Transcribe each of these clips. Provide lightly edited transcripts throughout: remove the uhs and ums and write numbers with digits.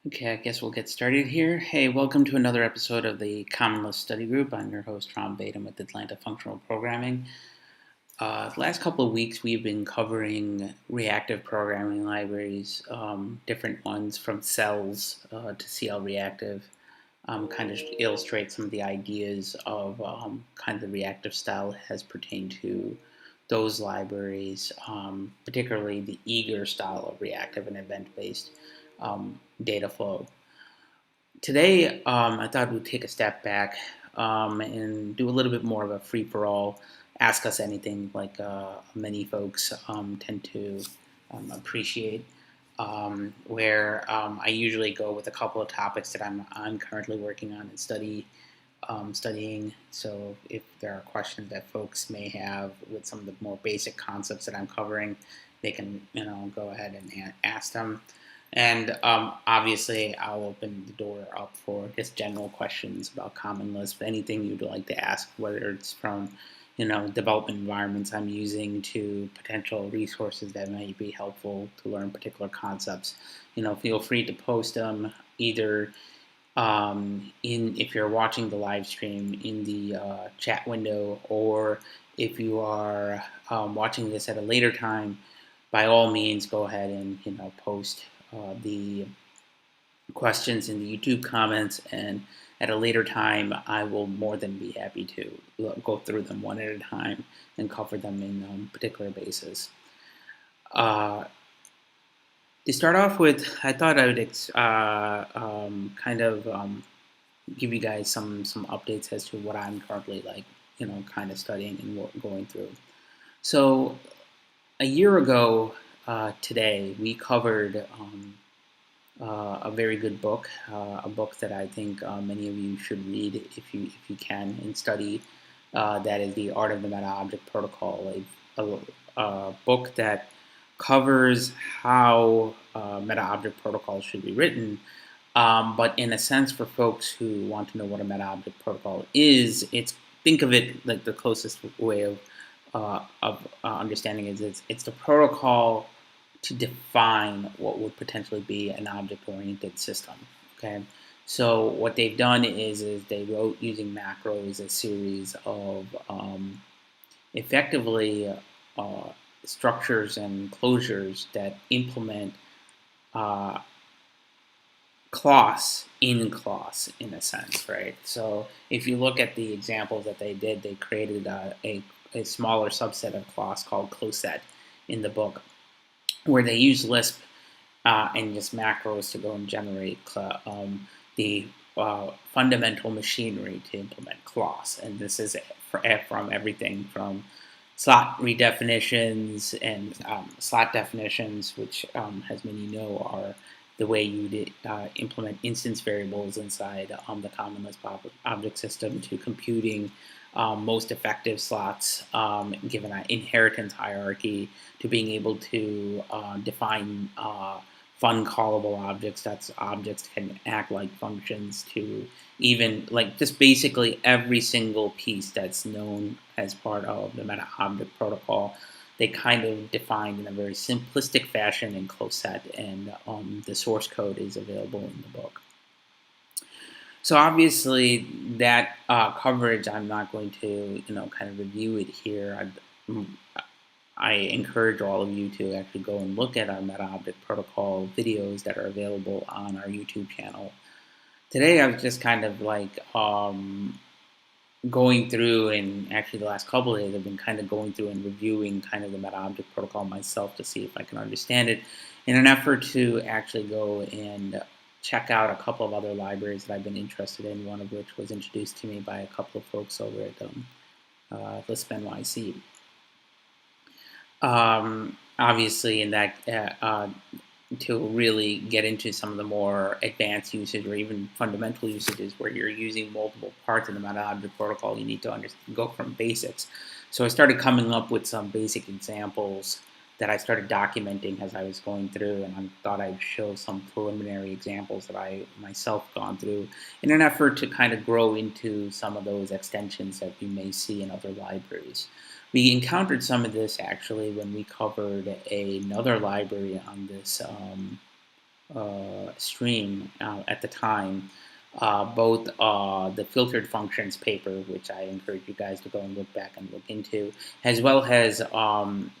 Okay, I guess we'll get started here. Hey, welcome to another episode of the Common Lisp Study Group. I'm your host, Ron Batum with Atlanta Functional Programming. The last couple of weeks, we've been covering reactive programming libraries, different ones from cells to CL reactive, kind of illustrate some of the ideas of kind of the reactive style as pertained to those libraries, particularly the eager style of reactive and event-based data flow. Today, I thought we'd take a step back and do a little bit more of a free-for-all, ask us anything like many folks tend to appreciate, where I usually go with a couple of topics that I'm currently working on and studying. So if there are questions that folks may have with some of the more basic concepts that I'm covering, they can go ahead and ask them. And obviously, I'll open the door up for just general questions about Common Lisp, anything you'd like to ask, whether it's from development environments I'm using to potential resources that might be helpful to learn particular concepts. Feel free to post them either if you're watching the live stream in the chat window, or if you are watching this at a later time, by all means, go ahead and post the questions in the YouTube comments, and at a later time, I will more than be happy to go through them one at a time and cover them in particular basis. To start off with, I thought I would give you guys some updates as to what I'm currently kind of studying and going through. So a year ago today, we covered a very good book, a book that I think many of you should read if you can and study. That is The Art of the Meta Object Protocol, a book that covers how meta object protocols should be written. But in a sense, for folks who want to know what a meta object protocol is, think of it like the closest way of understanding is it's the protocol to define what would potentially be an object-oriented system. Okay, so what they've done is they wrote using macros a series of effectively structures and closures that implement clause in clause in a sense, right? So if you look at the examples that they did, they created a smaller subset of clause called closet in the book, where they use Lisp and just macros to go and generate the fundamental machinery to implement clause. And this is from everything from slot redefinitions and slot definitions, which, as many know, are the way you implement instance variables inside the Common Lisp object system, to computing most effective slots given an inheritance hierarchy, to being able to define fun callable objects, that's objects can act like functions, to even just basically every single piece that's known as part of the meta object protocol. They kind of defined in a very simplistic fashion in Closet, and the source code is available in the book. So obviously that coverage, I'm not going to kind of review it here. I encourage all of you to actually go and look at our meta object protocol videos that are available on our YouTube channel. Today I was just kind of going through, and actually the last couple of days I've been kind of going through and reviewing kind of the meta object protocol myself to see if I can understand it, in an effort to actually go and check out a couple of other libraries that I've been interested in, one of which was introduced to me by a couple of folks over at Lisp NYC. Obviously, in that to really get into some of the more advanced usage or even fundamental usages where you're using multiple parts of the meta object protocol, you need to go from basics. So I started coming up with some basic examples that I started documenting as I was going through, and I thought I'd show some preliminary examples that I myself gone through in an effort to kind of grow into some of those extensions that you may see in other libraries. We encountered some of this actually when we covered another library on this stream at the time. Both the filtered functions paper, which I encourage you guys to go and look back and look into, as well as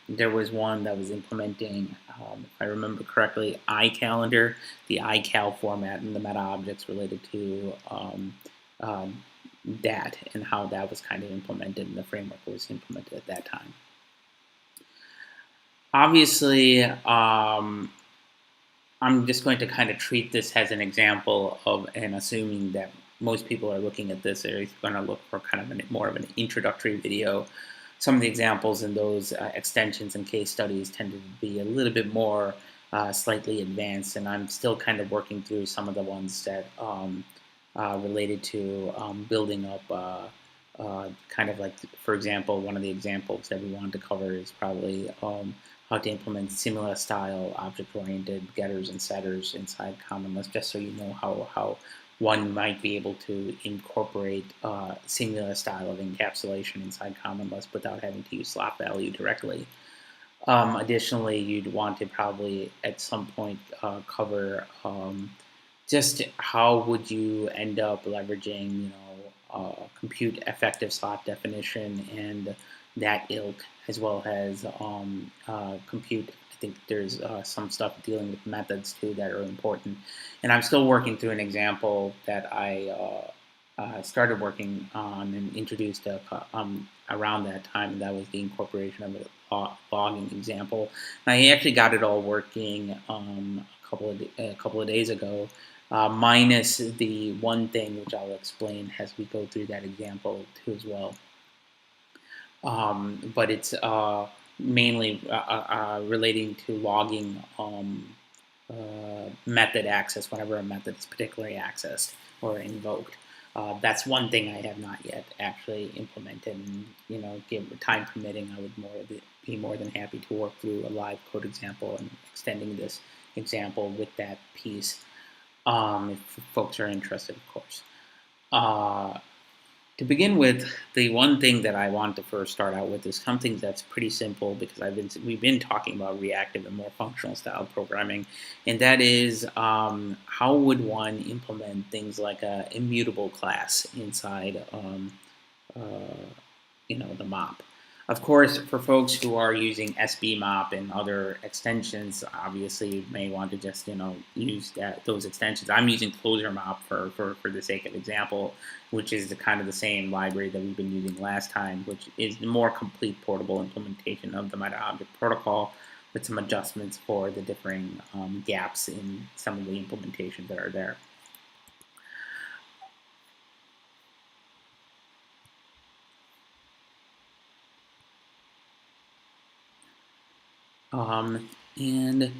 there was one that was implementing, if I remember correctly, iCalendar, the iCal format and the meta objects related to that and how that was kind of implemented and the framework was implemented at that time. Obviously, I'm just going to kind of treat this as an example of, and assuming that most people are looking at this, they're going to look for kind of more of an introductory video. Some of the examples in those extensions and case studies tended to be a little bit more slightly advanced, and I'm still kind of working through some of the ones that related to building up kind of like, for example, one of the examples that we wanted to cover is probably how to implement similar style object-oriented getters and setters inside Common Lisp, just so you know how one might be able to incorporate similar style of encapsulation inside Common Lisp without having to use slot value directly. Additionally, you'd want to probably at some point cover just how would you end up leveraging, compute effective slot definition and that ilk, as well as compute. I think there's some stuff dealing with methods too that are important. And I'm still working through an example that I started working on and introduced around that time, and that was the incorporation of a logging example. And I actually got it all working a couple of days ago. Minus the one thing which I'll explain as we go through that example too as well. But it's mainly relating to logging method access whenever a method is particularly accessed or invoked. That's one thing I have not yet actually implemented. And, give time permitting, I would be more than happy to work through a live code example and extending this example with that piece. If folks are interested, of course. To begin with, the one thing that I want to first start out with is something that's pretty simple, because we've been talking about reactive and more functional style programming, and that is how would one implement things like a immutable class inside the mop. Of course, for folks who are using SBMOP and other extensions, obviously you may want to just use those extensions. I'm using CloserMop for the sake of example, which is kind of the same library that we've been using last time, which is the more complete portable implementation of the meta-object protocol with some adjustments for the differing gaps in some of the implementations that are there. And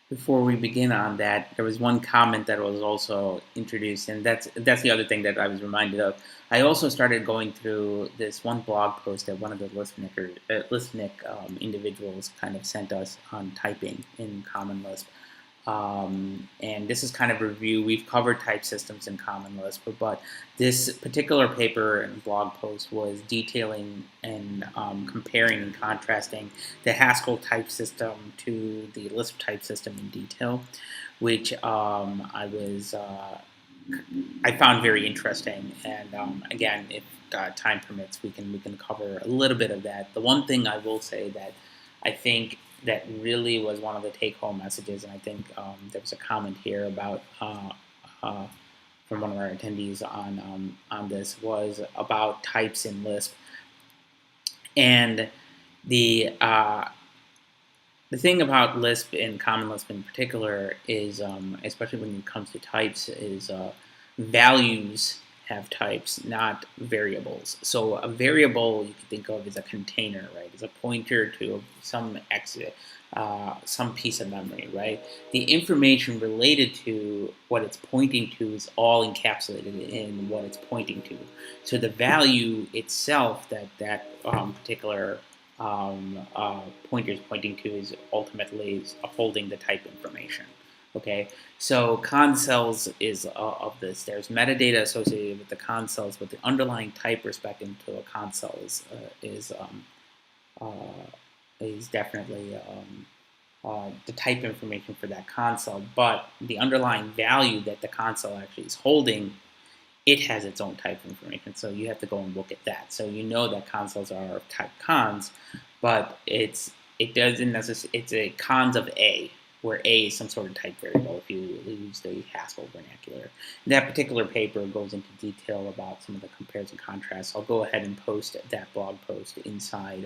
before we begin on that, there was one comment that was also introduced, and that's the other thing that I was reminded of. I also started going through this one blog post that one of the Lispnik individuals kind of sent us on typing in Common Lisp. And this is kind of a review. We've covered type systems in Common Lisp, but this particular paper and blog post was detailing and comparing and contrasting the Haskell type system to the Lisp type system in detail, which I found very interesting. And again, if time permits, we can cover a little bit of that. The one thing I will say that I think that really was one of the take-home messages, and I think there was a comment here about from one of our attendees on this, was about types in Lisp. And the thing about Lisp and Common Lisp in particular is, especially when it comes to types, is values have types, not variables. So a variable you can think of as a container, right? It's a pointer to some piece of memory, right? The information related to what it's pointing to is all encapsulated in what it's pointing to. So the value itself that particular pointer is pointing to is ultimately holding the type information. Okay, so concells is of this. There's metadata associated with the concells, but the underlying type respecting to a concel uh, is definitely the type information for that console. But the underlying value that the console actually is holding, it has its own type information. So you have to go and look at that. So you know that consoles are of type cons, but it doesn't necessarily. It's a cons of A, where A is some sort of type variable if you use the Haskell vernacular. That particular paper goes into detail about some of the compares and contrasts. I'll go ahead and post that blog post inside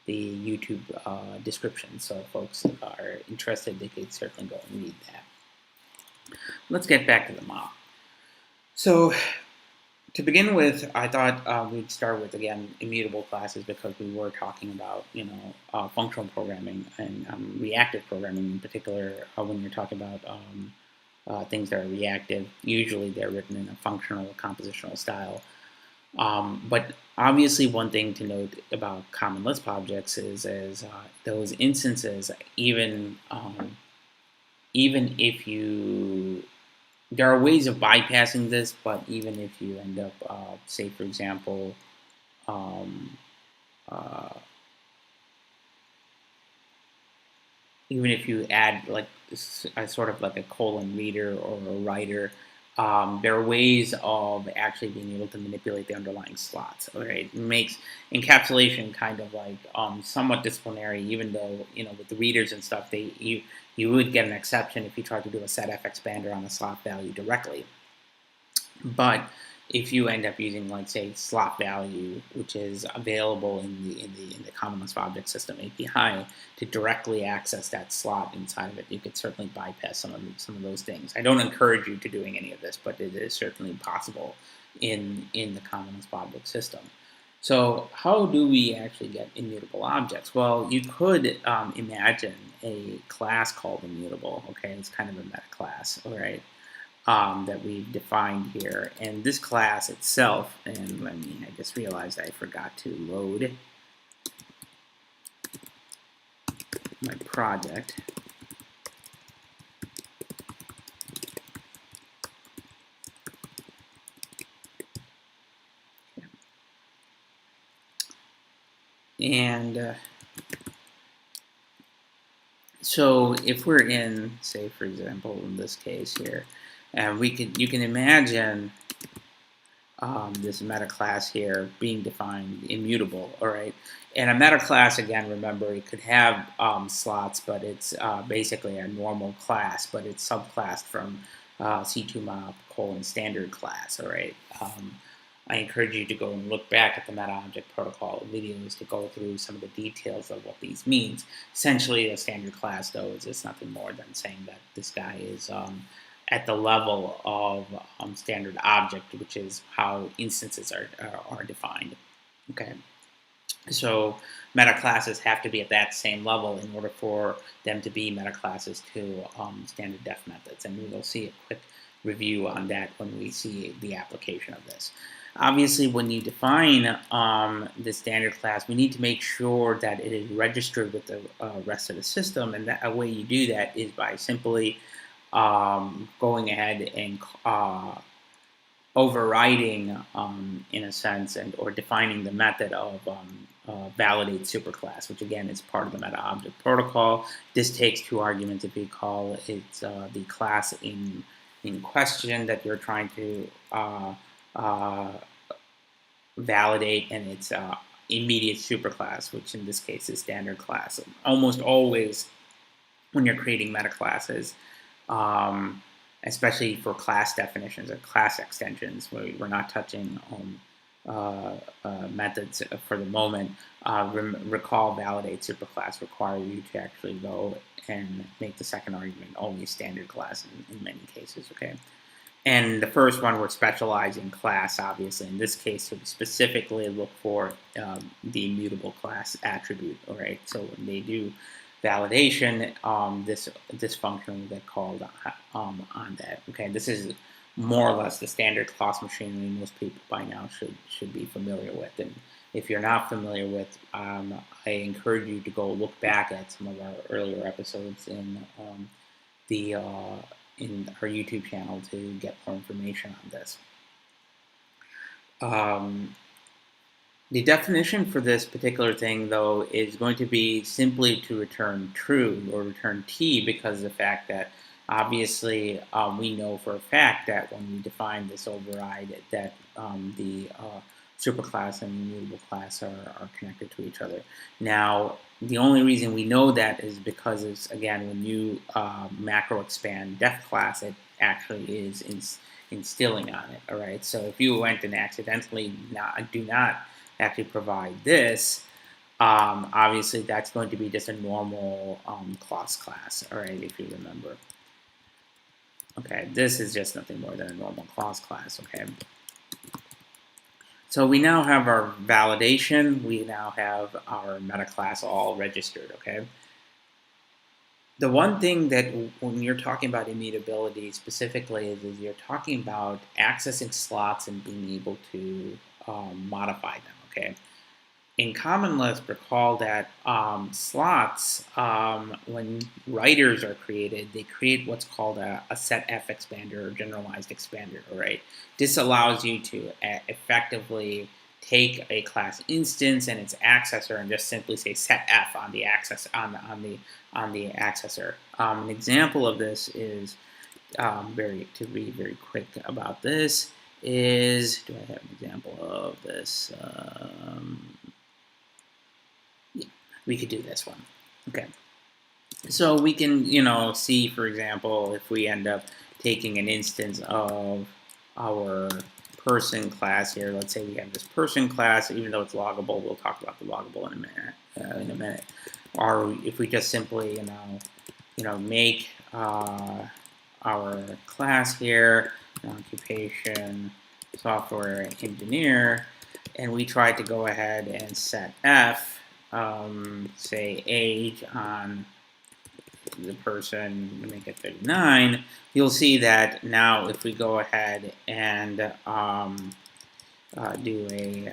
the YouTube description. So if folks are interested, they could certainly go and read that. Let's get back to the model. So to begin with, I thought we'd start with, again, immutable classes because we were talking about, functional programming and reactive programming in particular. When you're talking about things that are reactive, usually they're written in a functional compositional style. But obviously, one thing to note about common Lisp objects is those instances, even if you there are ways of bypassing this, but even if you end up, say, for example, um, uh, even if you add like a sort of like a colon reader or a writer, there are ways of actually being able to manipulate the underlying slots. Okay, it makes encapsulation kind of like somewhat disciplinary, even though with the readers and stuff, you would get an exception if you tried to do a setf expander on a slot value directly. But if you end up using, like, say, slot value, which is available in the Common Lisp Object System API, to directly access that slot inside of it, you could certainly bypass some of those things. I don't encourage you to doing any of this, but it is certainly possible in the Common Lisp Object System. So how do we actually get immutable objects? Well, you could imagine a class called immutable. Okay, it's kind of a meta class, all right, that we've defined here. And this class itself, and I just realized I forgot to load my project. And so if we're in, say, for example, in this case here, and you can imagine this meta class here being defined immutable, all right? And a meta class, again, remember, it could have slots, but it's basically a normal class, but it's subclassed from C2MOP standard class, all right? I encourage you to go and look back at the meta object protocol videos to go through some of the details of what these means. Essentially, a standard class, though, is just nothing more than saying that this guy is at the level of standard object, which is how instances are defined. Okay, so meta classes have to be at that same level in order for them to be meta classes to standard def methods, and we will see a quick review on that when we see the application of this. Obviously, when you define the standard class, we need to make sure that it is registered with the rest of the system, and a way you do that is by simply going ahead and overriding, in a sense, or defining the method of validate superclass, which again is part of the meta object protocol. This takes two arguments if you call it the class in question that you're trying to validate, and its immediate superclass, which in this case is standard class. Almost always, when you're creating meta classes, especially for class definitions or class extensions, we're not touching methods for the moment. Recall validate superclass require you to actually go and make the second argument only standard class in many cases. Okay. And the first one, we're specializing class, obviously. In this case, we specifically look for the immutable class attribute. All right. So when they do validation, this function will get called on that. Okay. This is more or less the standard class machinery most people by now should be familiar with. And if you're not familiar with, I encourage you to go look back at some of our earlier episodes in in our YouTube channel to get more information on this. The definition for this particular thing, though, is going to be simply to return true or return t, because of the fact that obviously we know for a fact that when we define this override that the superclass and the immutable class are connected to each other. Now, the only reason we know that is because it's, again, when you macro expand def class, it actually is instilling on it. All right. So if you went and accidentally do not actually provide this, obviously that's going to be just a normal class. All right, if you remember. Okay, this is just nothing more than a normal class. Okay. So we now have our validation. We now have our meta class all registered. Okay. The one thing that when you're talking about immutability specifically is you're talking about accessing slots and being able to modify them. Okay. In Common Lisp, recall that slots, when writers are created, they create what's called a setF expander or generalized expander. Right. This allows you to effectively take a class instance and its accessor and just simply say setF on the accessor. An example of this is to be very quick about this is, do I have an example of this? Yeah, we could do this one. Okay. So we can, see, for example, if we end up taking an instance of our person class here. Let's say we have this person class, even though it's loggable. We'll talk about the loggable in a minute. Or if we just simply, make our class here, occupation, software engineer, and we try to go ahead and set F, say age on the person, to make it 39, you'll see that now if we go ahead and do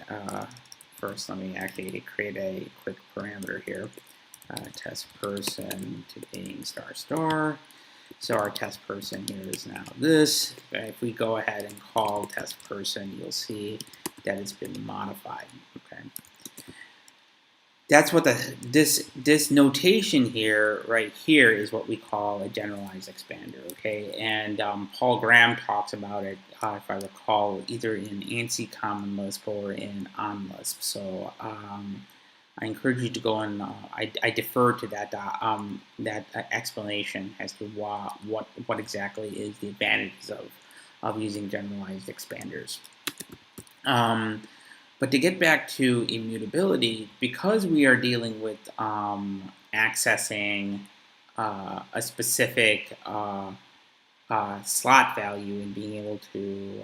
first let me actually create a quick parameter here, test person to being **. So our test person here is now this. If we go ahead and call test person, you'll see that it's been modified. Okay. That's what this notation here, right here, is what we call a generalized expander, okay? And Paul Graham talks about it, if I recall, either in ANSI Common Lisp or in OnLisp. So I encourage you to go and I defer to that explanation as to what exactly is the advantages of using generalized expanders. But to get back to immutability, because we are dealing with accessing a specific slot value and being able to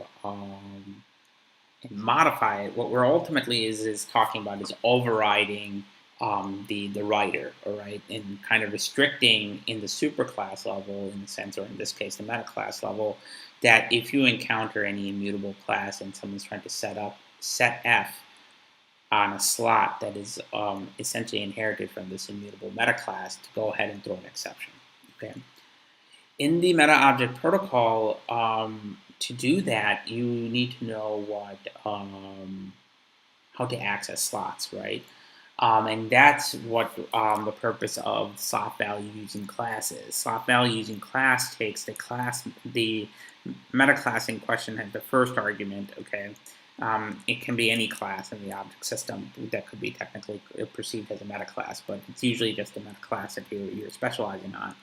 modify it, what we're ultimately is talking about is overriding the writer, all right, and kind of restricting in the superclass level, in the sense, or in this case, the meta class level, that if you encounter any immutable class and someone's trying to set F on a slot that is essentially inherited from this immutable meta class, to go ahead and throw an exception. Okay. In the meta object protocol, to do that, you need to know how to access slots, right? And that's what the purpose of slot value using class is. Slot value using class takes the meta class in question has the first argument, okay? It can be any class in the object system that could be technically perceived as a meta class, but it's usually just a meta class that you're specializing on.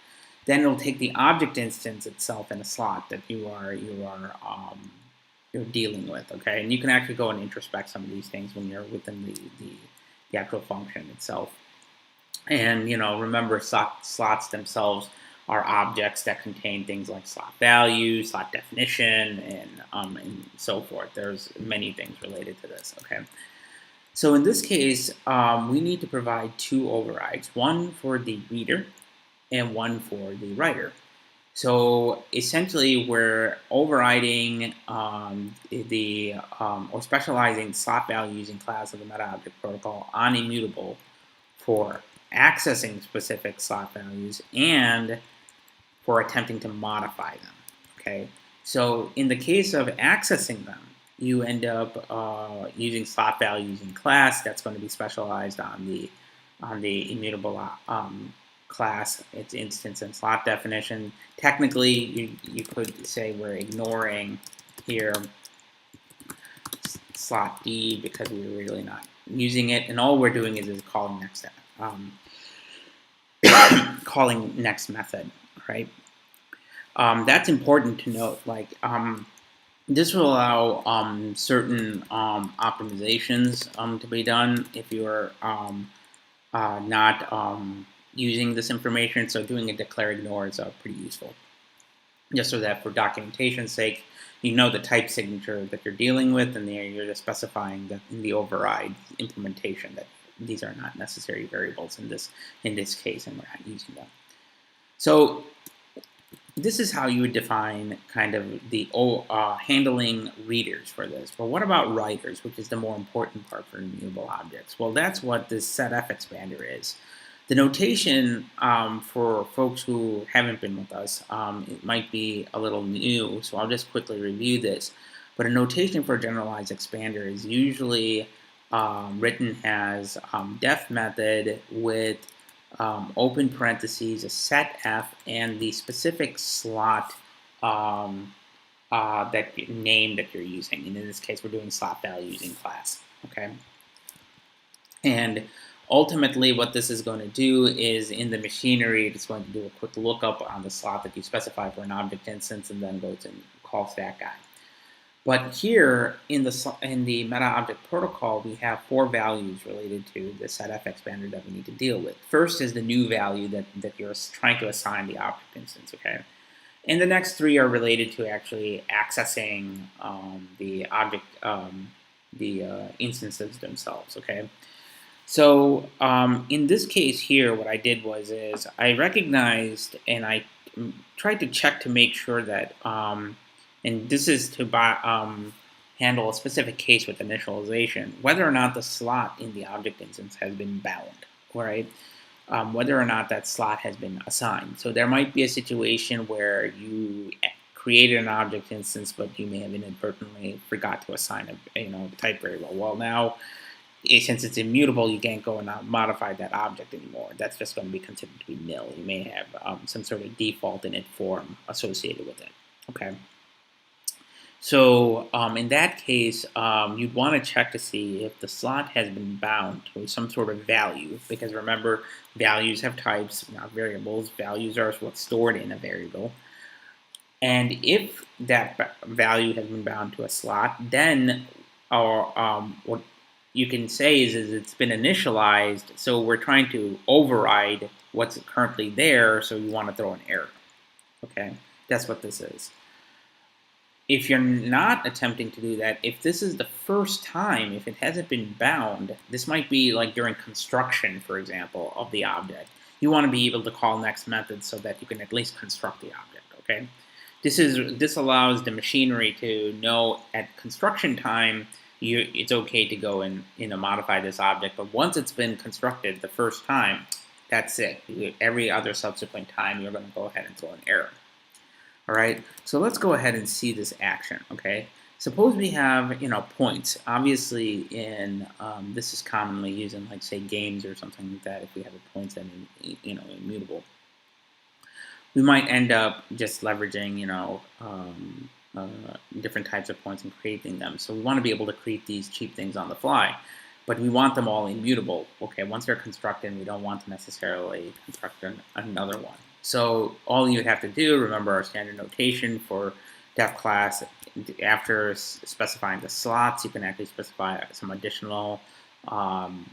Then it'll take the object instance itself in a slot that you're dealing with, okay? And you can actually go and introspect some of these things when you're within the actual function itself. And remember, slots themselves are objects that contain things like slot value, slot definition, and so forth. There's many things related to this, okay? So in this case, we need to provide two overrides, one for the reader and one for the writer. So essentially, we're overriding or specializing slot value using class of the meta object protocol on immutable for accessing specific slot values, and for attempting to modify them. Okay, so in the case of accessing them, you end up using slot values in class. That's going to be specialized on the immutable class, its instance and slot definition. Technically, you could say we're ignoring here slot D because we're really not using it, and all we're doing is calling calling next method, right? That's important to note. Like this will allow certain optimizations to be done if you're not using this information. So doing a declare ignore is pretty useful, just so that for documentation's sake, you know the type signature that you're dealing with, and you're just specifying that in the override implementation that these are not necessary variables in this case, and we're not using them. So this is how you would define kind of the handling readers for this. But what about writers, which is the more important part for immutable objects? Well, that's what this setf expander is. The notation for folks who haven't been with us, it might be a little new, so I'll just quickly review this. But a notation for a generalized expander is usually written as def method with open parentheses, a setf, and the specific slot name that you're using. And in this case, we're doing slot values in class. Okay, and ultimately, what this is going to do is in the machinery, it's going to do a quick lookup on the slot that you specify for an object instance, and then goes and calls that guy. But here in the meta object protocol, we have 4 values related to the setf expander that we need to deal with. First is the new value that you're trying to assign the object instance. Okay, and the next 3 are related to actually accessing the object, instances themselves. Okay. So in this case here, what I did was I recognized and I tried to check to make sure that, and this is to handle a specific case with initialization, whether or not the slot in the object instance has been bound, right? Whether or not that slot has been assigned. So there might be a situation where you created an object instance, but you may have inadvertently forgot to assign a type variable. Well, now, since it's immutable, you can't go and modify that object anymore. That's just going to be considered to be nil. You may have some sort of default init form associated with it. Okay. So in that case, you'd want to check to see if the slot has been bound to some sort of value, because remember, values have types, not variables. Values are what's stored in a variable. And if that value has been bound to a slot, then what you can say is it's been initialized, so we're trying to override what's currently there, so you want to throw an error. Okay, that's what this is. If you're not attempting to do that, if this is the first time, if it hasn't been bound, this might be like during construction, for example, of the object. You want to be able to call next method so that you can at least construct the object. Okay, this allows the machinery to know at construction time it's okay to go and modify this object, but once it's been constructed the first time, that's it. Every other subsequent time, you're going to go ahead and throw an error. All right, so let's go ahead and see this action. Okay, suppose we have points. Obviously, in this is commonly used in like say games or something like that. If we have a points that immutable, we might end up just leveraging different types of points and creating them. So we want to be able to create these cheap things on the fly, but we want them all immutable. Okay, once they're constructed, we don't want to necessarily construct another one. So all you would have to do, remember our standard notation for def class, after specifying the slots, you can actually specify some additional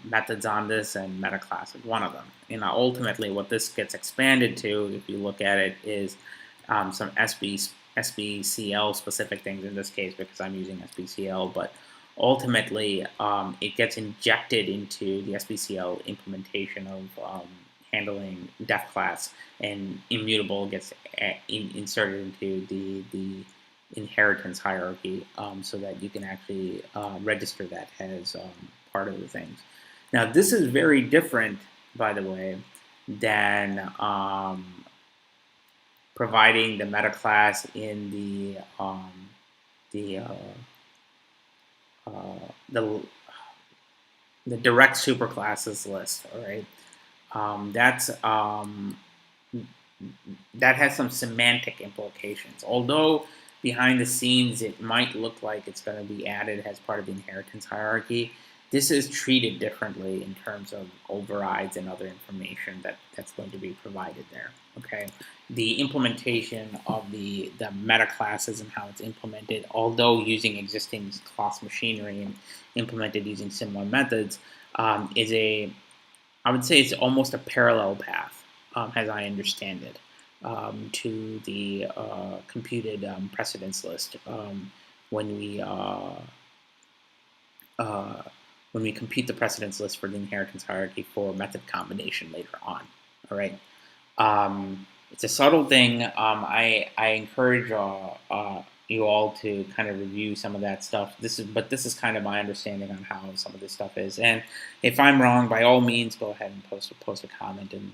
methods on this, and meta class is one of them. And ultimately what this gets expanded to, if you look at it, is some SBCL specific things in this case, because I'm using SBCL, but ultimately it gets injected into the SBCL implementation of handling def class, and immutable gets inserted into the inheritance hierarchy, so that you can actually register that as part of the things. Now this is very different, by the way, than providing the meta class in the the direct superclasses list. All right, that has some semantic implications. Although behind the scenes it might look like it's going to be added as part of the inheritance hierarchy, this is treated differently in terms of overrides and other information that's going to be provided there. Okay, the implementation of the meta classes and how it's implemented, although using existing class machinery and implemented using similar methods, is I would say it's almost a parallel path, as I understand it, to the computed precedence list when we compute the precedence list for the inheritance hierarchy for method combination later on. All right, it's a subtle thing. I encourage you all to kind of review some of that stuff. This is kind of my understanding on how some of this stuff is. And if I'm wrong, by all means, go ahead and post a comment, and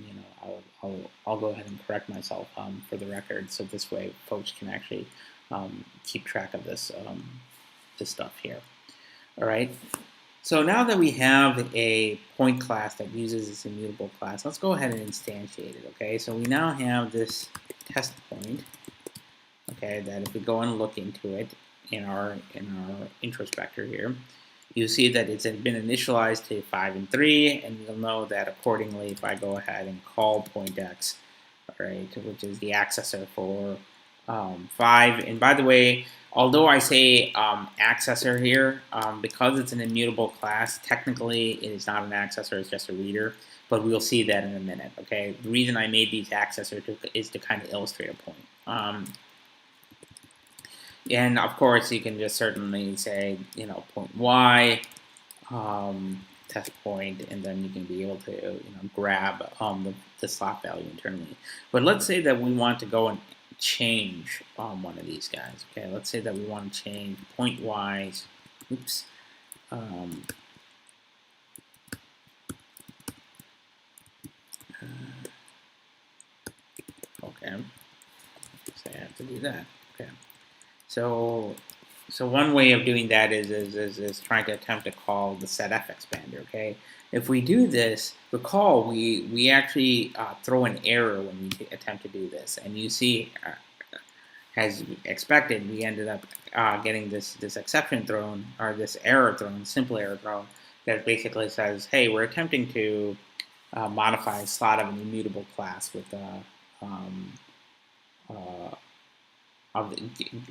I'll go ahead and correct myself for the record, so this way folks can actually keep track of this stuff here. All right. So now that we have a point class that uses this immutable class, let's go ahead and instantiate it. Okay. So we now have this test point. Okay, that if we go and look into it in our introspector here, you see that it's been initialized to 5 and 3, and you'll know that accordingly if I go ahead and call pointx, all right, which is the accessor for 5. And by the way, although I say accessor here, because it's an immutable class, technically it is not an accessor, it's just a reader, but we'll see that in a minute. Okay, the reason I made these accessors is to kind of illustrate a point. And of course, you can just certainly say, point y, test point, and then you can be able to, grab the slot value internally. But let's say that we want to go and change one of these guys. Okay, let's say that we want to change point y's. Oops. Okay. So I have to do that. Okay. So one way of doing that is trying to attempt to call the setf expander. Okay, if we do this, recall we actually throw an error when we attempt to do this, and you see, as expected, we ended up getting this exception thrown, or this error thrown, simple error thrown, that basically says, hey, we're attempting to modify a slot of an immutable class with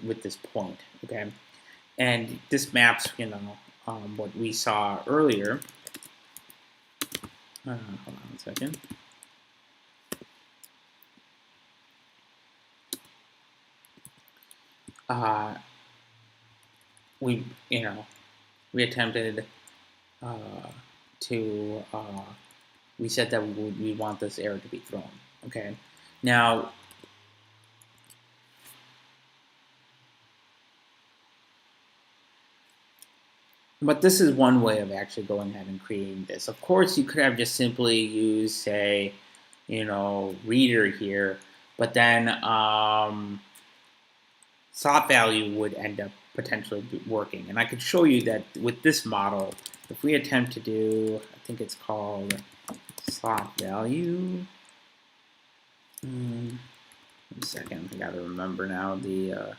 with this point, okay, and this maps, what we saw earlier. Hold on a second. We attempted to. We said that we want this error to be thrown. Okay, now. But this is one way of actually going ahead and creating this. Of course, you could have just simply used, say, reader here, but then slot value would end up potentially working. And I could show you that with this model, if we attempt to do, I think it's called slot value. 1 second, I gotta remember now the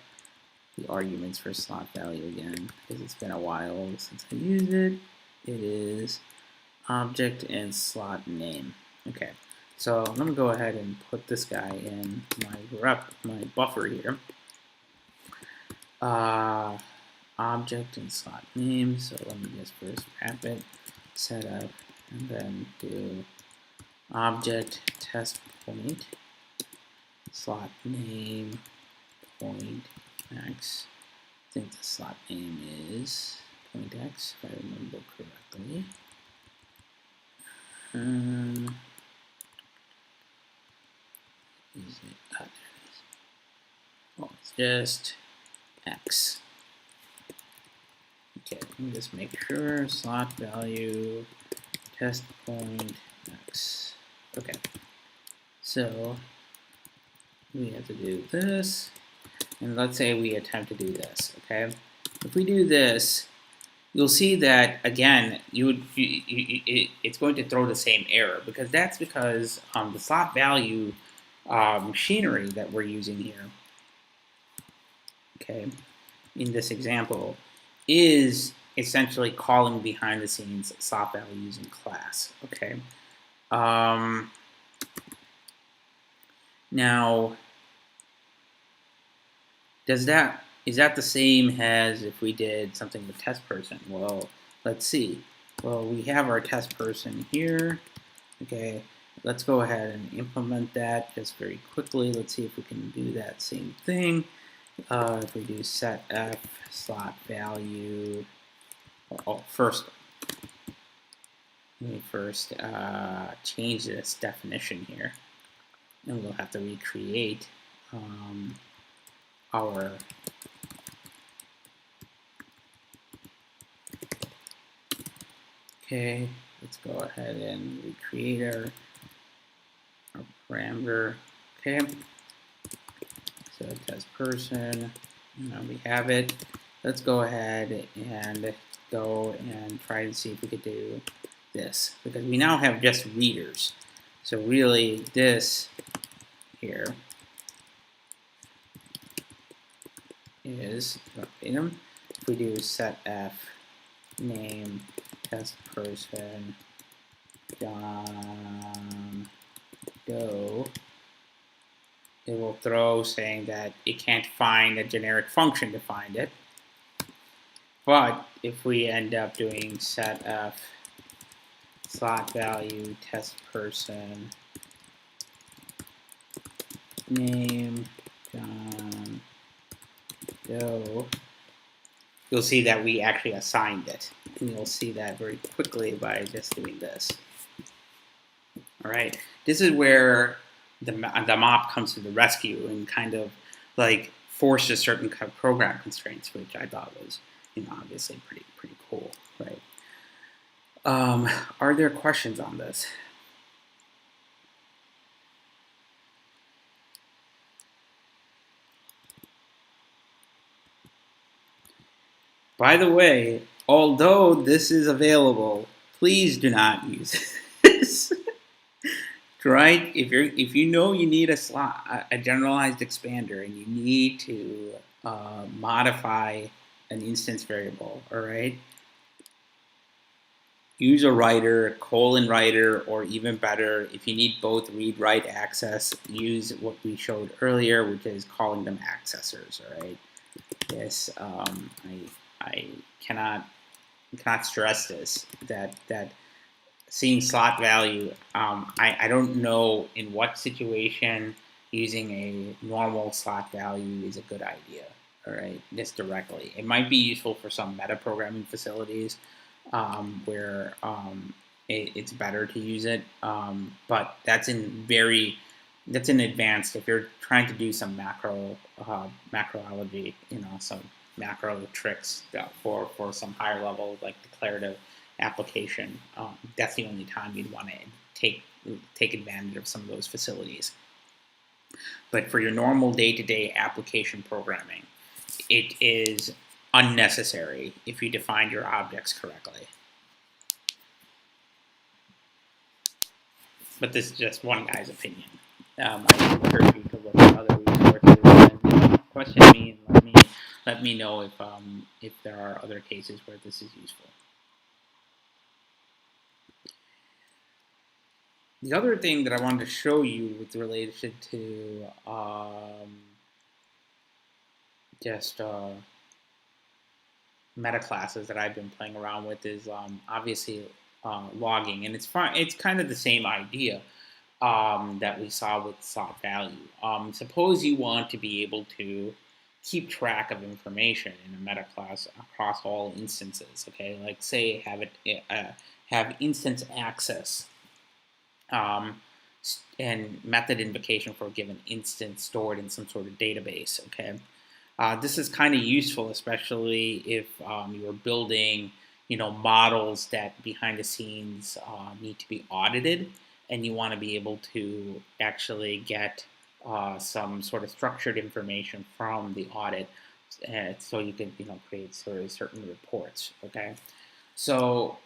arguments for slot value again, because it's been a while since I used it. It is object and slot name. Okay, so I'm gonna go ahead and put this guy in my buffer here. Object and slot name. So let me just first wrap it, set up, and then do object test point slot name point x. I think the slot name is point x, if I remember correctly. Is it? There it is. Oh, it's just x. Okay, let me just make sure. Slot value test point x. Okay, so we have to do this, and let's say we attempt to do this, okay? If we do this, you'll see that, again, it's going to throw the same error, because that's because the slot value machinery that we're using here, okay, in this example, is essentially calling behind the scenes slot value using class, okay? Now, is that the same as if we did something with test person? Well, let's see. Well, we have our test person here. Okay, let's go ahead and implement that just very quickly. Let's see if we can do that same thing. If we do set f slot value, first, let me first change this definition here, and we'll have to recreate our okay. Let's go ahead and recreate our parameter. Okay, so test person. Now we have it. Let's go ahead and go and try to see if we could do this, because we now have just readers. So really, this here is verbatim. If we do set f name test person John Doe, it will throw saying that it can't find a generic function to find it. But if we end up doing set f slot value test person name John Doe, you'll see that we actually assigned it. And you'll see that very quickly by just doing this. All right, this is where the mop comes to the rescue and kind of like forces certain kind of program constraints, which I thought was, obviously pretty cool, right? Are there questions on this? By the way, although this is available, please do not use this. Right? If you know you need a generalized expander, and you need to modify an instance variable, all right, use a writer, colon writer, or even better, if you need both read-write access, use what we showed earlier, which is calling them accessors. All right. This I cannot stress this, that seeing slot value, I don't know in what situation using a normal slot value is a good idea, all right, this directly. It might be useful for some metaprogramming facilities where it's better to use it, but that's in advanced, if you're trying to do some macroology, some macro tricks for some higher level, like declarative application. That's the only time you'd want to take advantage of some of those facilities. But for your normal day-to-day application programming, it is unnecessary if you define your objects correctly. But this is just one guy's opinion. I encourage you to look at other resources and question me and let me know if there are other cases where this is useful. The other thing that I wanted to show you with relation to just meta classes that I've been playing around with is obviously logging, and it's kind of the same idea that we saw with slot value. Suppose you want to be able to keep track of information in a meta class across all instances. Okay, like say have instance access. And method invocation for a given instance stored in some sort of database. Okay, this is kind of useful, especially if you're building, models that behind the scenes need to be audited, and you want to be able to actually get some sort of structured information from the audit, so you can create sort of certain reports. Okay, so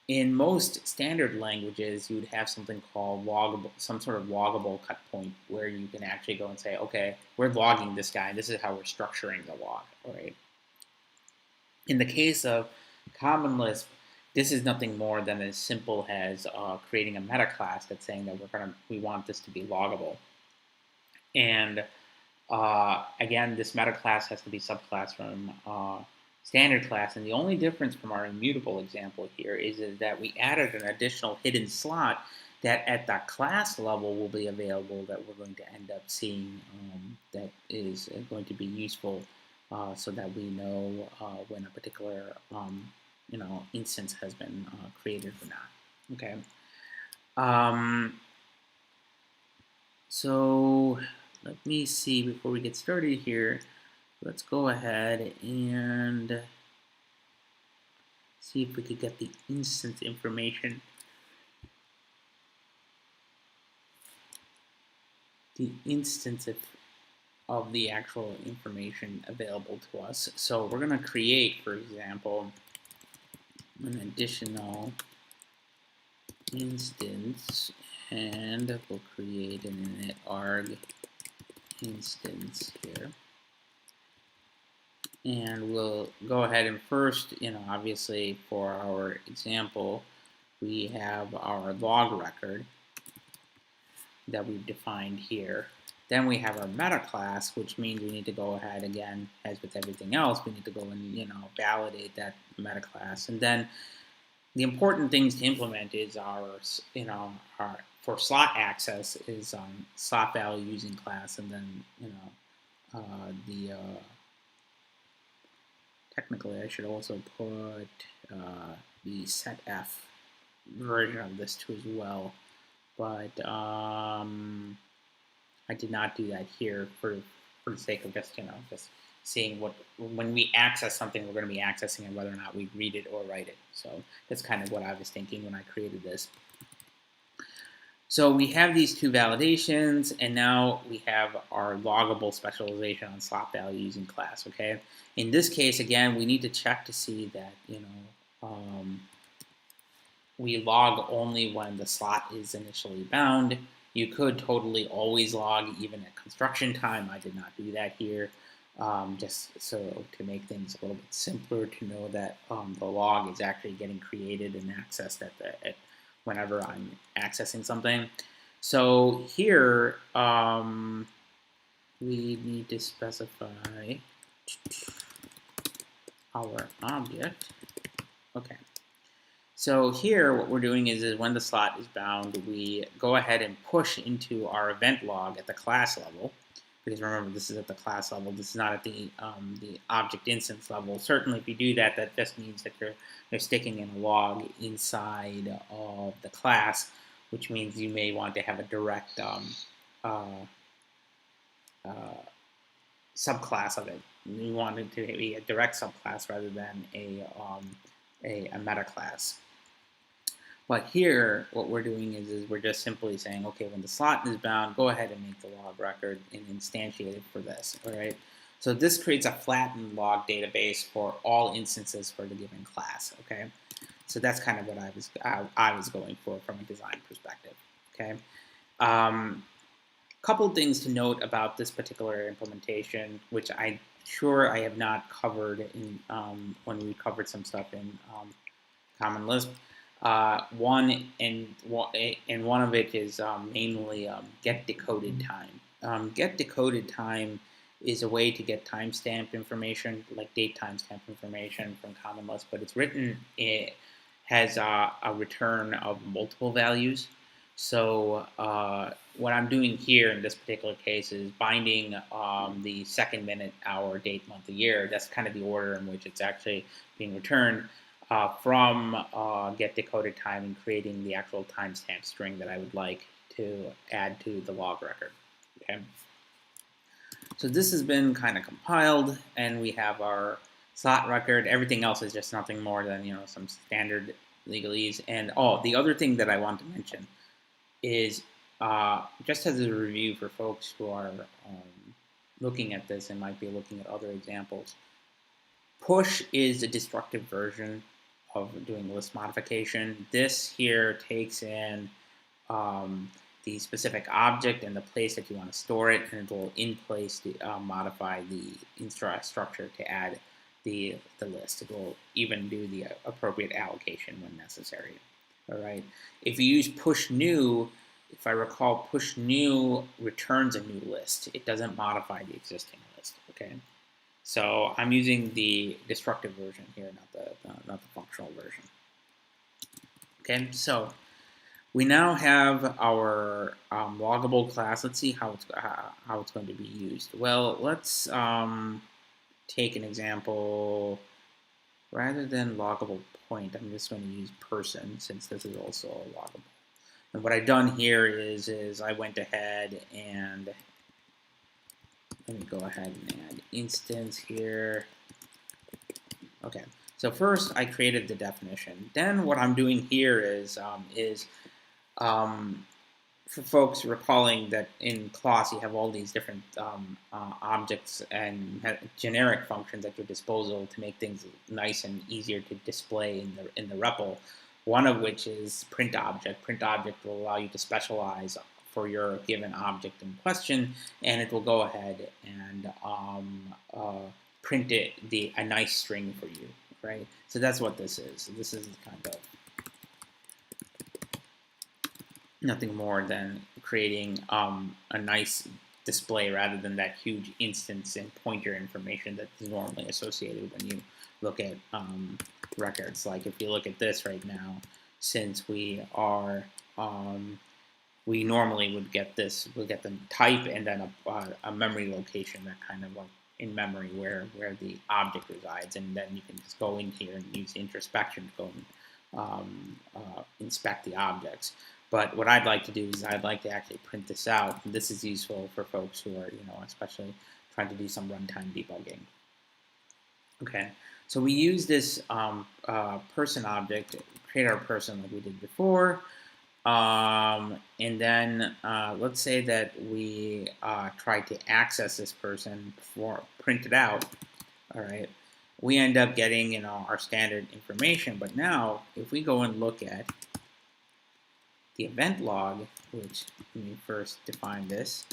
in most standard languages, you would have something called loggable, some sort of loggable cut point, where you can actually go and say, okay, we're logging this guy. This is how we're structuring the log. All right. In the case of Common Lisp, this is nothing more than as simple as creating a meta class that's saying that we want this to be loggable. And again, this meta class has to be subclass from standard class. And the only difference from our immutable example here is that we added an additional hidden slot that at the class level will be available, that we're going to end up seeing, that is going to be useful, so that we know when a particular instance has been created or not. Okay. So let me see, before we get started here, let's go ahead and see if we could get the instance information. The instance of the actual information available to us. So we're going to create, for example, an additional instance, and we'll create an init arg instance here. And we'll go ahead and first, obviously for our example, we have our log record that we've defined here. Then we have our meta class, which means we need to go ahead again, as with everything else, we need to go and validate that meta class. And then the important things to implement is our for slot access is slot value using class, and then technically I should also put the setf version of this too as well, but I did not do that here for the sake of just seeing when we access something, we're going to be accessing it whether or not we read it or write it. So that's kind of what I was thinking when I created this. So we have these two validations, and now we have our loggable specialization on slot value using class. Okay. In this case, again, we need to check to see that we log only when the slot is initially bound. You could totally always log even at construction time. I did not do that here. Just so to make things a little bit simpler, to know that the log is actually getting created and accessed at whenever I'm accessing something. So here we need to specify our object. Okay. So here what we're doing is when the slot is bound, we go ahead and push into our event log at the class level. Because remember, this is at the class level. This is not at the object instance level. Certainly, if you do that, that just means that you're sticking in a log inside of the class, which means you may want to have a direct subclass of it. You want it to be a direct subclass rather than a meta class. But here, what we're doing is we're just simply saying, okay, when the slot is bound, go ahead and make the log record and instantiate it for this, all right? So this creates a flattened log database for all instances for the given class, okay? So that's kind of what I was going for from a design perspective, okay? Couple things to note about this particular implementation, which I'm sure I have not covered in when we covered some stuff in Common Lisp. One of it is mainly get decoded time. Get decoded time is a way to get timestamp information, like date timestamp information from Common Lisp, but it has a return of multiple values. So what I'm doing here in this particular case is binding the second, minute, hour, date, month, and year. That's kind of the order in which it's actually being returned. From get decoded time and creating the actual timestamp string that I would like to add to the log record. Okay. So this has been kind of compiled, and we have our slot record. Everything else is just nothing more than some standard legalese. And the other thing that I want to mention is just as a review for folks who are looking at this and might be looking at other examples, push is a destructive version of doing list modification. This here takes in the specific object and the place that you want to store it, and it will in place modify the structure to add the list. It will even do the appropriate allocation when necessary. All right. If you use push new, if I recall, push new returns a new list. It doesn't modify the existing list. Okay. So I'm using the destructive version here, not the functional version. Okay. So we now have our loggable class. Let's see how it's going to be used. Well, let's take an example. Rather than loggable point, I'm just going to use person, since this is also a loggable. And what I've done here is I went ahead and let me go ahead and add instance here. Okay, so first I created the definition. Then what I'm doing here is for folks recalling that in class you have all these different objects and generic functions at your disposal to make things nice and easier to display in the REPL. One of which is print object. Print object will allow you to specialize for your given object in question, and it will go ahead and print a nice string for you, right? So that's what this is. This is kind of nothing more than creating a nice display rather than that huge instance and pointer information that's normally associated when you look at records. Like if you look at this right now, since we are we normally would get this, we'll get the type and then a memory location that kind of like in memory where the object resides, and then you can just go in here and use introspection to go and inspect the objects. But what I'd like to do is I'd like to actually print this out. And this is useful for folks who are, especially trying to do some runtime debugging. Okay, so we use this person object, create our person like we did before. And then let's say that we try to access this person before print it out. All right, we end up getting our standard information. But now, if we go and look at the event log, which let me first define this.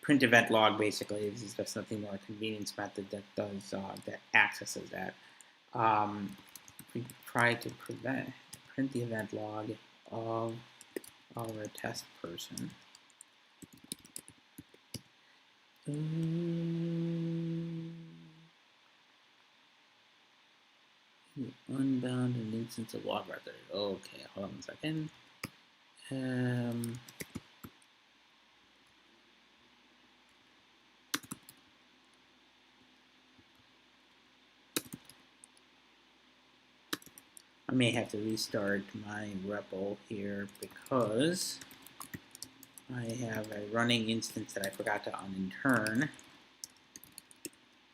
Print event log basically is just nothing more a convenience method that does that accesses that. We try to print the event log of our test person. Unbound an instance of log record. Okay, hold on a second. I may have to restart my REPL here because I have a running instance that I forgot to unintern,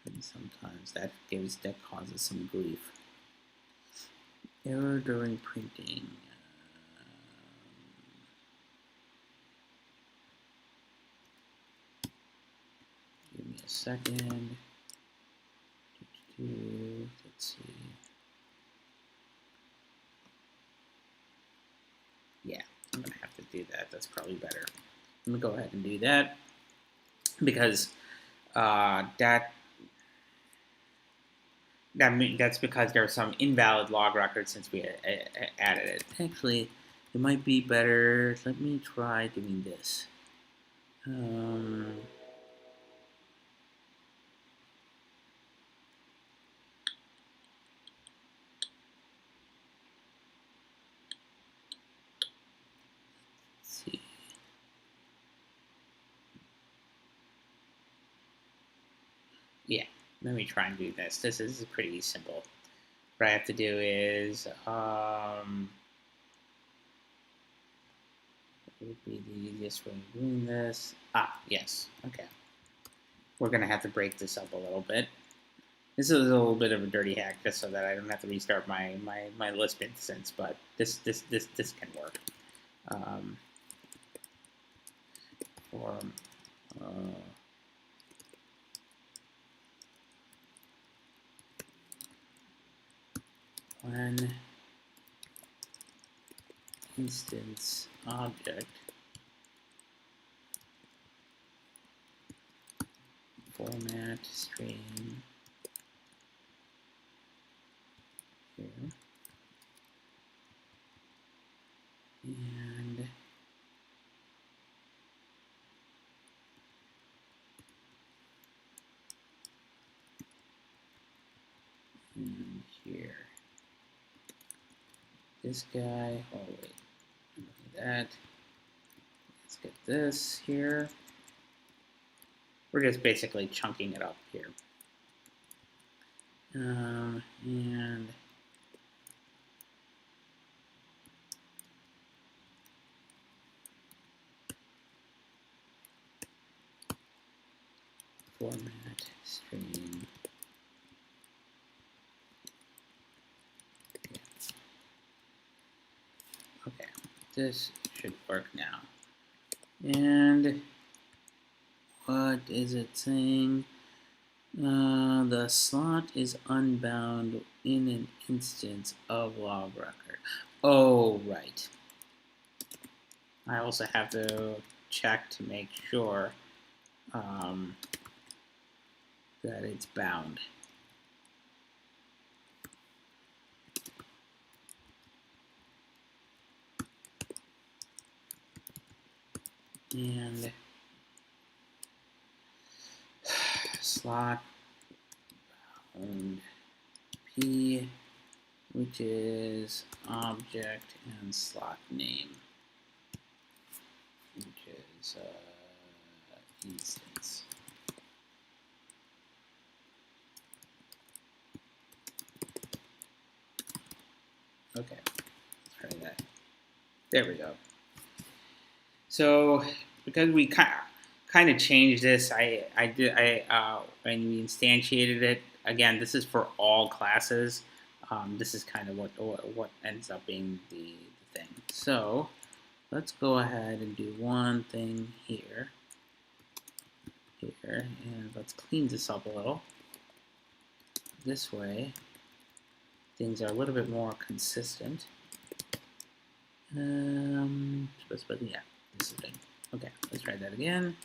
and sometimes that causes some grief. Error during printing. Give me a second. Let's see. Yeah, I'm going to have to do that. That's probably better. Let me go ahead and do that because that's because there are some invalid log records since we added it. Actually, it might be better. Let me try doing this. Yeah, let me try and do this. This is pretty simple. What I have to do is, what would be the easiest way of doing this? Yes, okay. We're gonna have to break this up a little bit. This is a little bit of a dirty hack, just so that I don't have to restart my Lisp instance, but this can work. form when instance object format string here and here. This guy, oh wait, look at that. Let's get this here. We're just basically chunking it up here. And format string. Okay, this should work now. And what is it saying? The slot is unbound in an instance of log record. Oh, right. I also have to check to make sure that it's bound. And slot bound P, which is object and slot name, which is instance. Okay, let's try that. There we go. So because we kind of changed this, when we instantiated it again, this is for all classes. This is kind of what ends up being the thing. So let's go ahead and do one thing here, and let's clean this up a little. This way, things are a little bit more consistent. Yeah, this is good. Okay, let's try that again.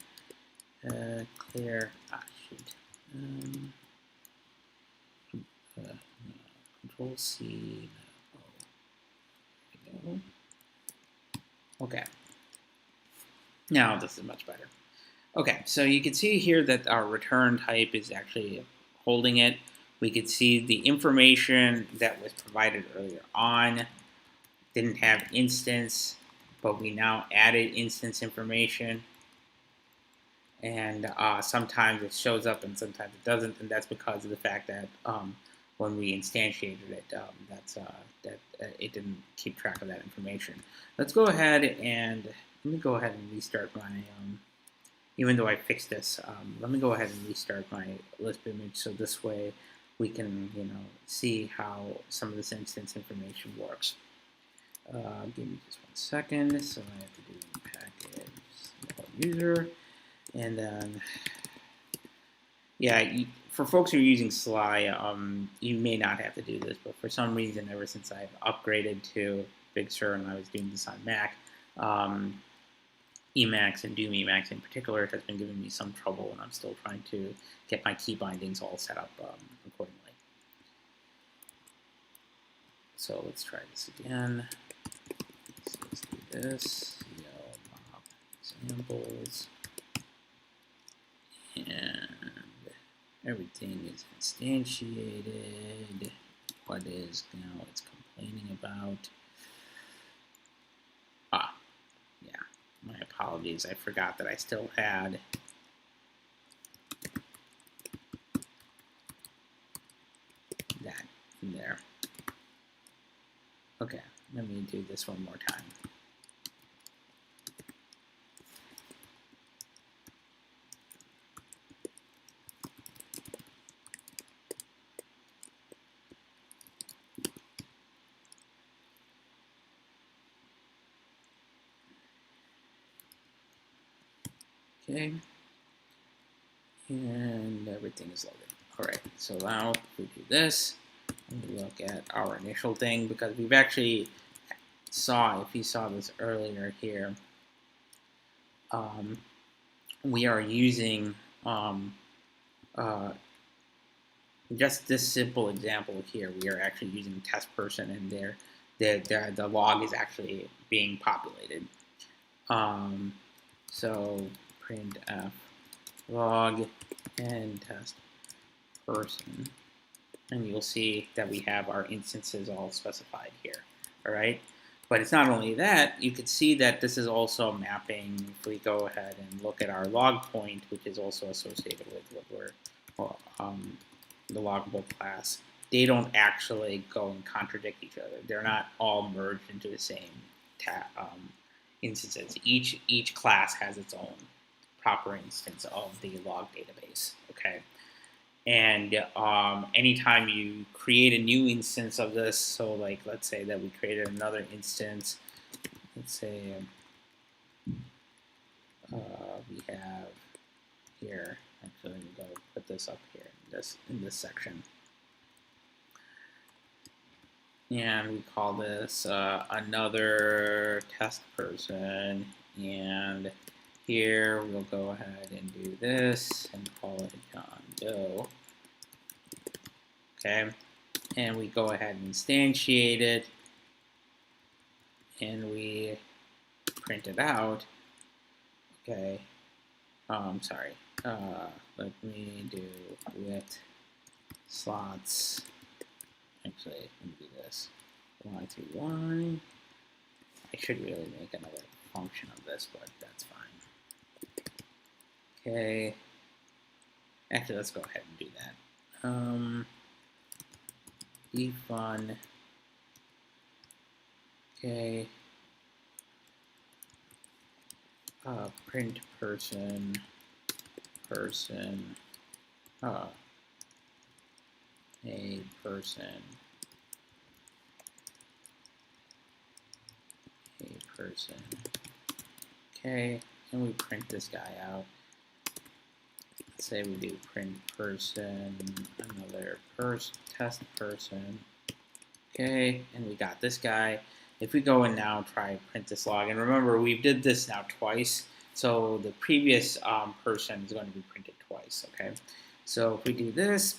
Clear. Shoot. Control C. There we go. Okay. Now this is much better. Okay, so you can see here that our return type is actually holding it. We could see the information that was provided earlier on didn't have instance, but we now added instance information. And sometimes it shows up and sometimes it doesn't, and that's because of the fact that when we instantiated it, it didn't keep track of that information. Let's go ahead and let me go ahead and restart my. Even though I fixed this, let me go ahead and restart my Lisp image so this way we can, see how some of this instance information works. Give me just 1 second. So I have to do package user. And then, yeah, for folks who are using Sly, you may not have to do this, but for some reason, ever since I've upgraded to Big Sur and I was doing this on Mac, Emacs and Doom Emacs in particular has been giving me some trouble, and I'm still trying to get my key bindings all set up accordingly. So let's try this again. So let's do this. Examples. And everything is instantiated. What is now it's complaining about? Yeah, my apologies. I forgot that I still had that in there. Okay, let me do this one more time. Okay. And everything is loaded. All right, so now we do this, and we look at our initial thing, because we've actually saw, if you saw this earlier here, we are using just this simple example here. We are actually using test person, and the log is actually being populated. So printf log and test person, and you'll see that we have our instances all specified here. All right. But it's not only that, you can see that this is also mapping. If we go ahead and look at our log point, which is also associated with what we're, the loggable class, they don't actually go and contradict each other. They're not all merged into the same instances. Each class has its own proper instance of the log database. Okay. And anytime you create a new instance of this, so like let's say that we created another instance, let's say we have here, actually I'm going to put this up here in this section. And we call this another test person, and here we'll go ahead and do this and call it John Doe. Okay, and we go ahead and instantiate it, and we print it out. Okay, sorry. Let me do with slots. Actually, let me do this. Y through Y. I should really make another function of this, but that's fine. Okay. Actually, let's go ahead and do that. Defun. Okay. Print person. A person. Okay, and we print this guy out. Let's say we do print person, another test person. Okay, and we got this guy. If we go and now try print this log, and remember we did this now twice, so the previous person is going to be printed twice. Okay, so if we do this,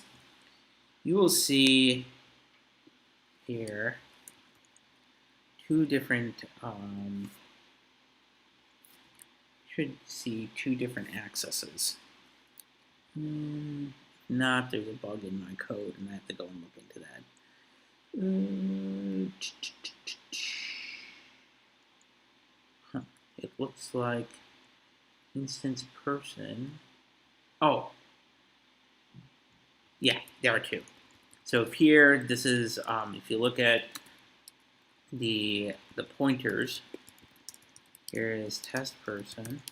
you will see here two different should see two different accesses. Not, there's a bug in my code, and I have to go and look into that. It looks like instance person. Oh, yeah, there are two. So if here, this is if you look at the pointers, here is test person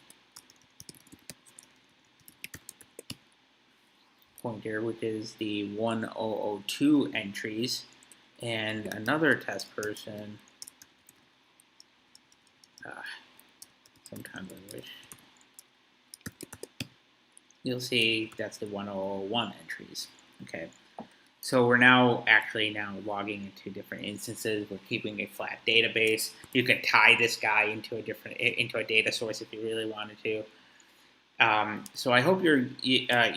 pointer, which is the 1002 entries, and another test person. Sometimes I wish. You'll see that's the 1001 entries. Okay. So we're now logging into different instances. We're keeping a flat database. You can tie this guy into a data source if you really wanted to. So I hope you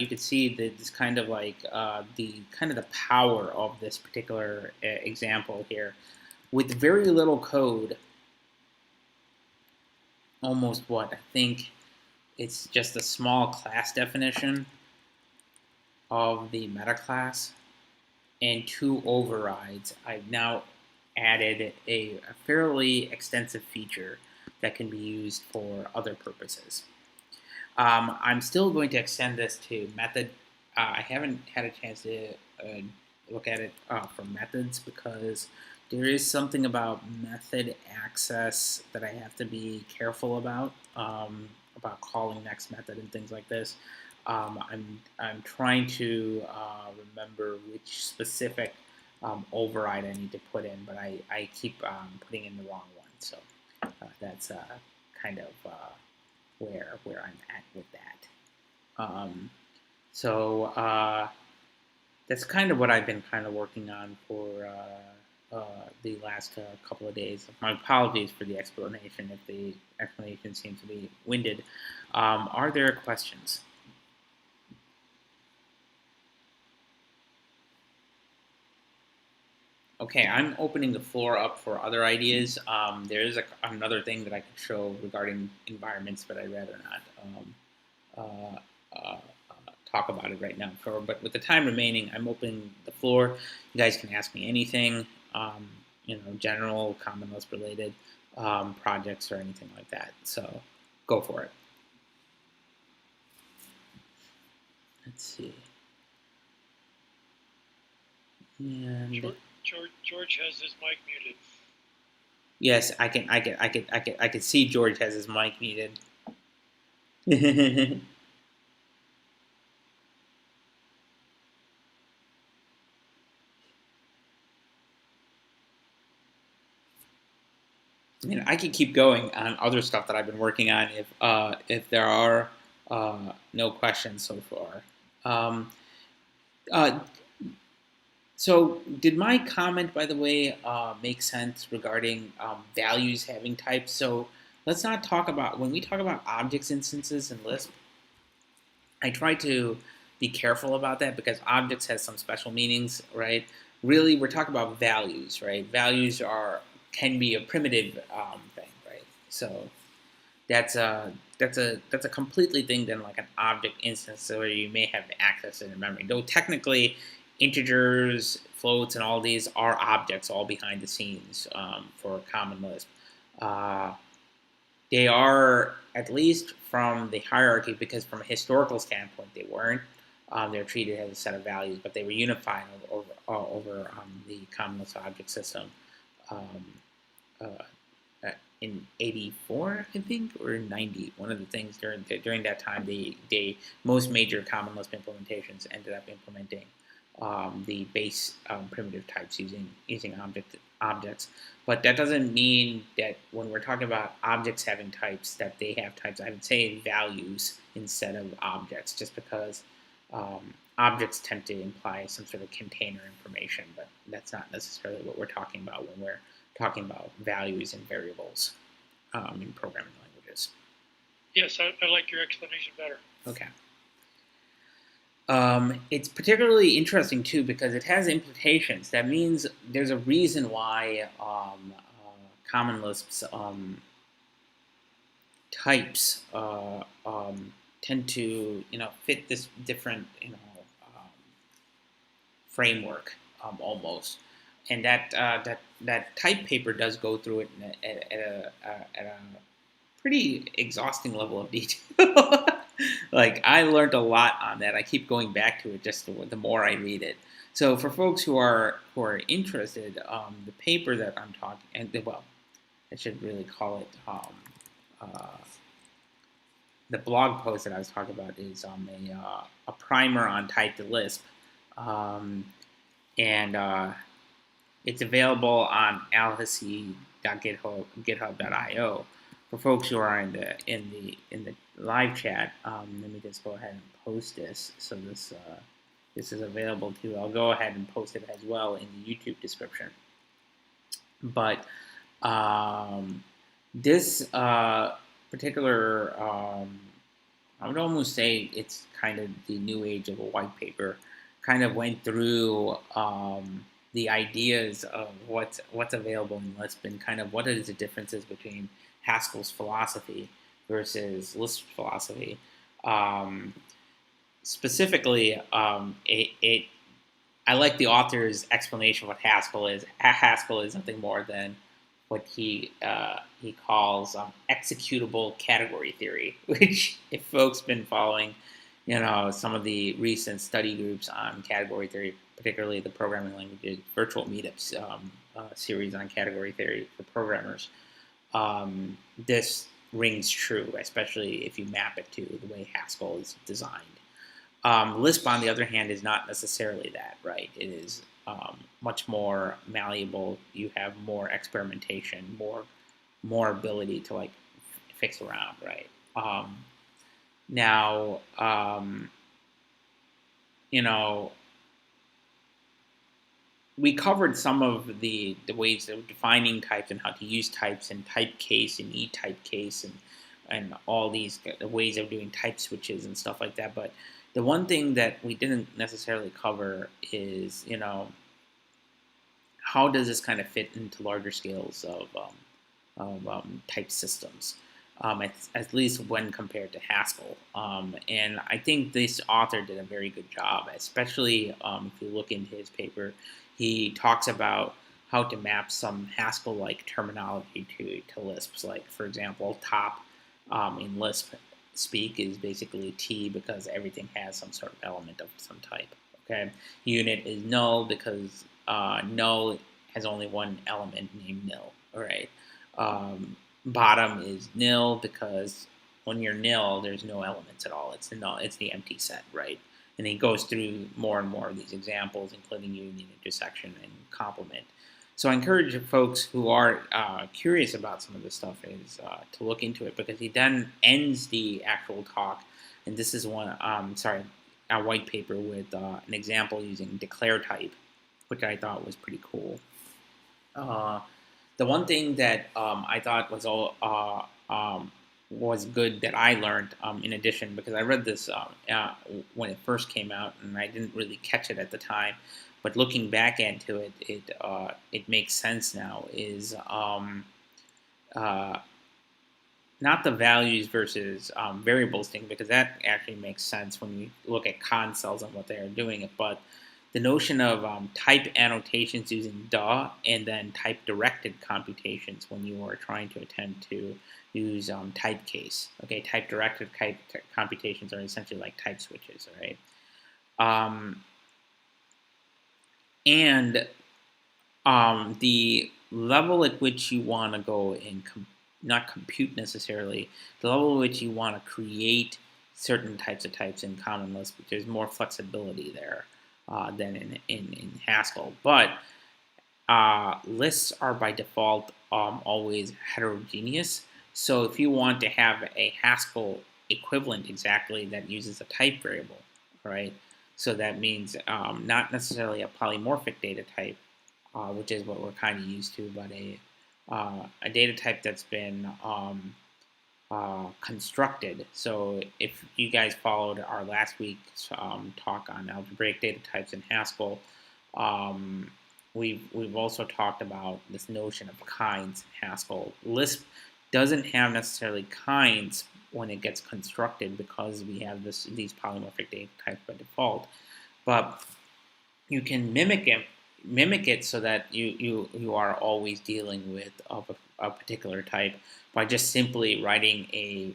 could see that this kind of like the power of this particular example here, with very little code. Almost what I think it's just a small class definition of the meta class and two overrides. I've now added a fairly extensive feature that can be used for other purposes. I'm still going to extend this to method. I haven't had a chance to look at it for methods, because there is something about method access that I have to be careful about calling next method and things like this. I'm trying to remember which specific override I need to put in, but I keep putting in the wrong one. So that's kind of where I'm at with that. So that's kind of what I've been kind of working on for the last couple of days. My apologies for the explanation if the explanation seems to be winded. Are there questions? Okay, I'm opening the floor up for other ideas. There is another thing that I could show regarding environments, but I'd rather not talk about it right now. But with the time remaining, I'm opening the floor. You guys can ask me anything, general, Common Lisp related projects or anything like that. So go for it. Let's see. And George has his mic muted. Yes, I can see George has his mic muted. I mean, I could keep going on other stuff that I've been working on if there are no questions so far. So did my comment, by the way, make sense regarding values having types? So let's not talk about, when we talk about objects instances in Lisp, I try to be careful about that because objects has some special meanings, right? Really, we're talking about values, right? Values can be a primitive thing, right? So that's a completely thing than like an object instance where you may have access to the memory. Though technically, integers, floats, and all these are objects all behind the scenes for Common Lisp. They are, at least from the hierarchy, because from a historical standpoint they weren't. They're treated as a set of values, but they were unified over the Common Lisp object system in '84, I think, or '90. One of the things during that time, most major Common Lisp implementations ended up implementing the base primitive types using objects. But that doesn't mean that when we're talking about objects having types, that they have types. I would say values instead of objects, just because objects tend to imply some sort of container information, but that's not necessarily what we're talking about when we're talking about values and variables in programming languages. Yes, I like your explanation better. Okay. It's particularly interesting too because it has implications. That means there's a reason why Common Lisp's types tend to fit this different framework almost, and that type paper does go through it at a pretty exhausting level of detail. Like, I learned a lot on that. I keep going back to it just the more I read it. So for folks who are interested, the paper that I'm talking, I should really call it the blog post that I was talking about is a primer on typed Lisp, and it's available on alhassi.github.io. For folks who are in the live chat, let me just go ahead and post this. So this is available too. I'll go ahead and post it as well in the YouTube description. But this particular, I would almost say it's kind of the new age of a white paper. Kind of went through the ideas of what's available in Lisp and kind of what is the differences between Haskell's philosophy versus Lisp's philosophy. Specifically, I like the author's explanation of what Haskell is. Haskell is nothing more than what he calls executable category theory, which, if folks been following, some of the recent study groups on category theory, particularly the programming languages virtual meetups series on category theory for programmers, this rings true, especially if you map it to the way Haskell is designed. Lisp, on the other hand, is not necessarily that, right? It is much more malleable. You have more experimentation, more ability to fix around, right? Now, we covered some of the ways of defining types and how to use types and type case and e-type case and all these ways of doing type switches and stuff like that. But the one thing that we didn't necessarily cover is, how does this kind of fit into larger scales of type systems, at least when compared to Haskell. And I think this author did a very good job, especially if you look into his paper. He talks about how to map some Haskell-like terminology to Lisp. Like, for example, top in Lisp speak is basically T because everything has some sort of element of some type. Okay, unit is null because null has only one element named nil. All right. Bottom is nil because when you're nil, there's no elements at all. It's the empty set, right? And he goes through more and more of these examples, including union, intersection, and complement. So I encourage folks who are curious about some of this stuff is to look into it, because he then ends the actual talk, and this is a white paper with an example using declare type, which I thought was pretty cool. The one thing that I thought was good that I learned in addition, because I read this when it first came out and I didn't really catch it at the time, but looking back into it, it makes sense now. Is not the values versus variables thing, because that actually makes sense when you look at consoles and what they are doing, but the notion of type annotations using DA and then type-directed computations when you are trying to attempt to use type case. Okay, type-directed computations are essentially like type switches, all right? And the level at which you want to go and not compute necessarily, the level at which you want to create certain types of types in Common Lisp, there's more flexibility there than in Haskell. But lists are by default always heterogeneous. So if you want to have a Haskell equivalent exactly that uses a type variable, right? So that means not necessarily a polymorphic data type, which is what we're kind of used to, but a data type that's been constructed. So if you guys followed our last week's talk on algebraic data types in Haskell, we've also talked about this notion of kinds in Haskell. Lisp doesn't have necessarily kinds when it gets constructed because we have these polymorphic data types by default, but you can mimic it so that you are always dealing with a particular type by just simply writing a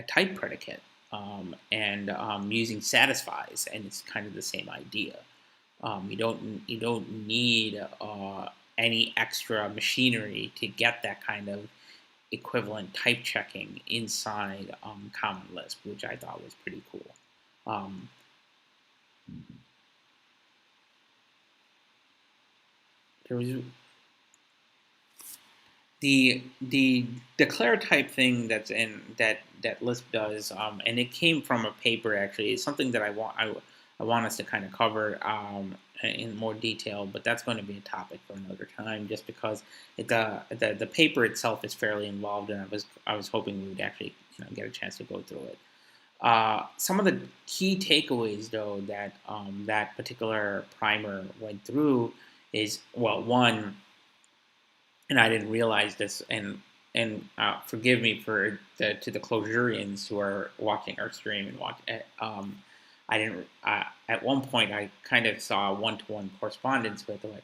type predicate and using satisfies, and it's kind of the same idea. You don't need any extra machinery to get that kind of equivalent type checking inside Common Lisp, which I thought was pretty cool. There was the declare type thing that's in that Lisp does, and it came from a paper actually. It's something that I want us to kind of cover in more detail, but that's going to be a topic for another time, just because the paper itself is fairly involved, and I was hoping we would actually get a chance to go through it. Some of the key takeaways, though, that that particular primer went through is, well, one, and I didn't realize this, and forgive me to the Closurians who are watching our stream and I didn't. At one point, I kind of saw one-to-one correspondence with what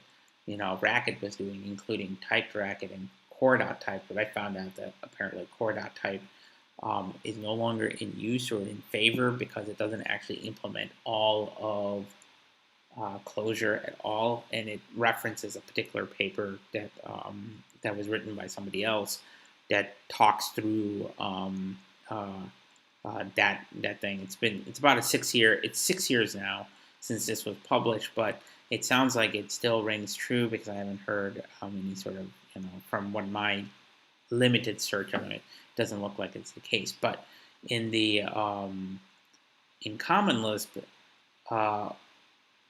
Racket was doing, including typed Racket and core.type. But I found out that apparently core.type is no longer in use or in favor because it doesn't actually implement all of Closure at all, and it references a particular paper that was written by somebody else that talks through that thing. It's about 6 years now since this was published, but it sounds like it still rings true because I haven't heard any sort of from what my limited search on it, it doesn't look like it's the case. But in the in Common Lisp, not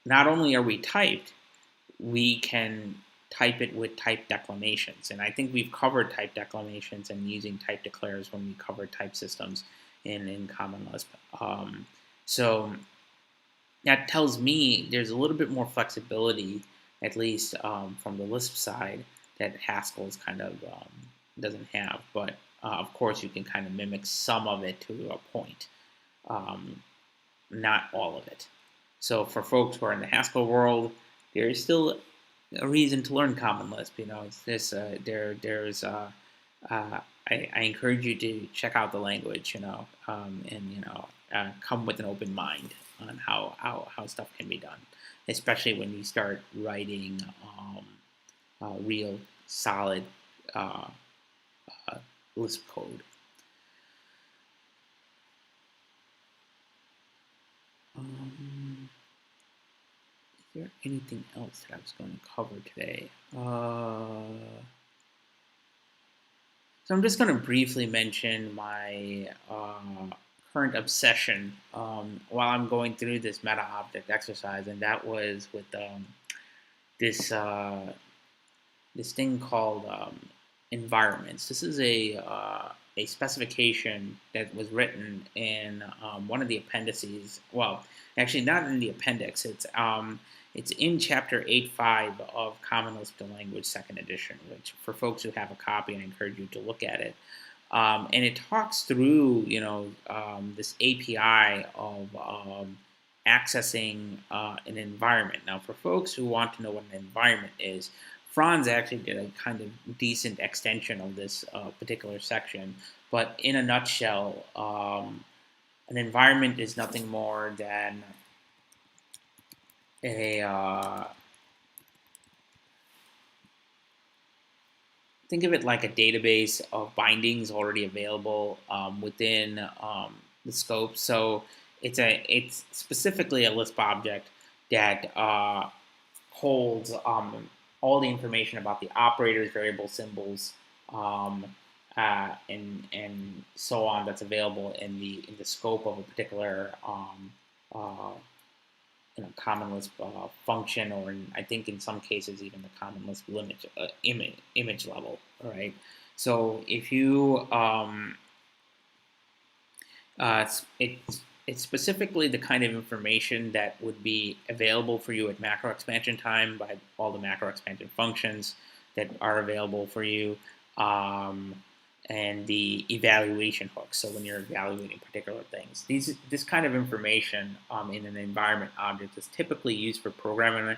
only are we typed, we can type it with type declamations. And I think we've covered type declamations and using type declares when we covered type systems in Common Lisp. So that tells me there's a little bit more flexibility, at least from the Lisp side, that Haskell's kind of doesn't have. But of course, you can kind of mimic some of it to a point, not all of it. So for folks who are in the Haskell world, there is still a reason to learn Common Lisp. You know, it's this. I encourage you to check out the language. You know, and come with an open mind on how stuff can be done, especially when you start writing real solid Lisp code. Is there anything else that I was going to cover today? So I'm just going to briefly mention my current obsession while I'm going through this meta object exercise, and that was with this thing called environments. This is a specification that was written in one of the appendices. Well, actually, not in the appendix. It's in Chapter 8.5 of Common Lisp Language 2nd Edition, which for folks who have a copy, I encourage you to look at it. And it talks through, this API of accessing an environment. Now, for folks who want to know what an environment is, Franz actually did a kind of decent extension of this particular section. But in a nutshell, an environment is nothing more than think of it like a database of bindings already available within the scope. So it's specifically a Lisp object that holds all the information about the operators, variable symbols, and so on that's available in the scope of a particular Common Lisp function, or I think in some cases even the Common Lisp image level. All right. So if you it's specifically the kind of information that would be available for you at macro expansion time by all the macro expansion functions that are available for you, and the evaluation hooks. So when you're evaluating particular things, this kind of information in an environment object is typically used for program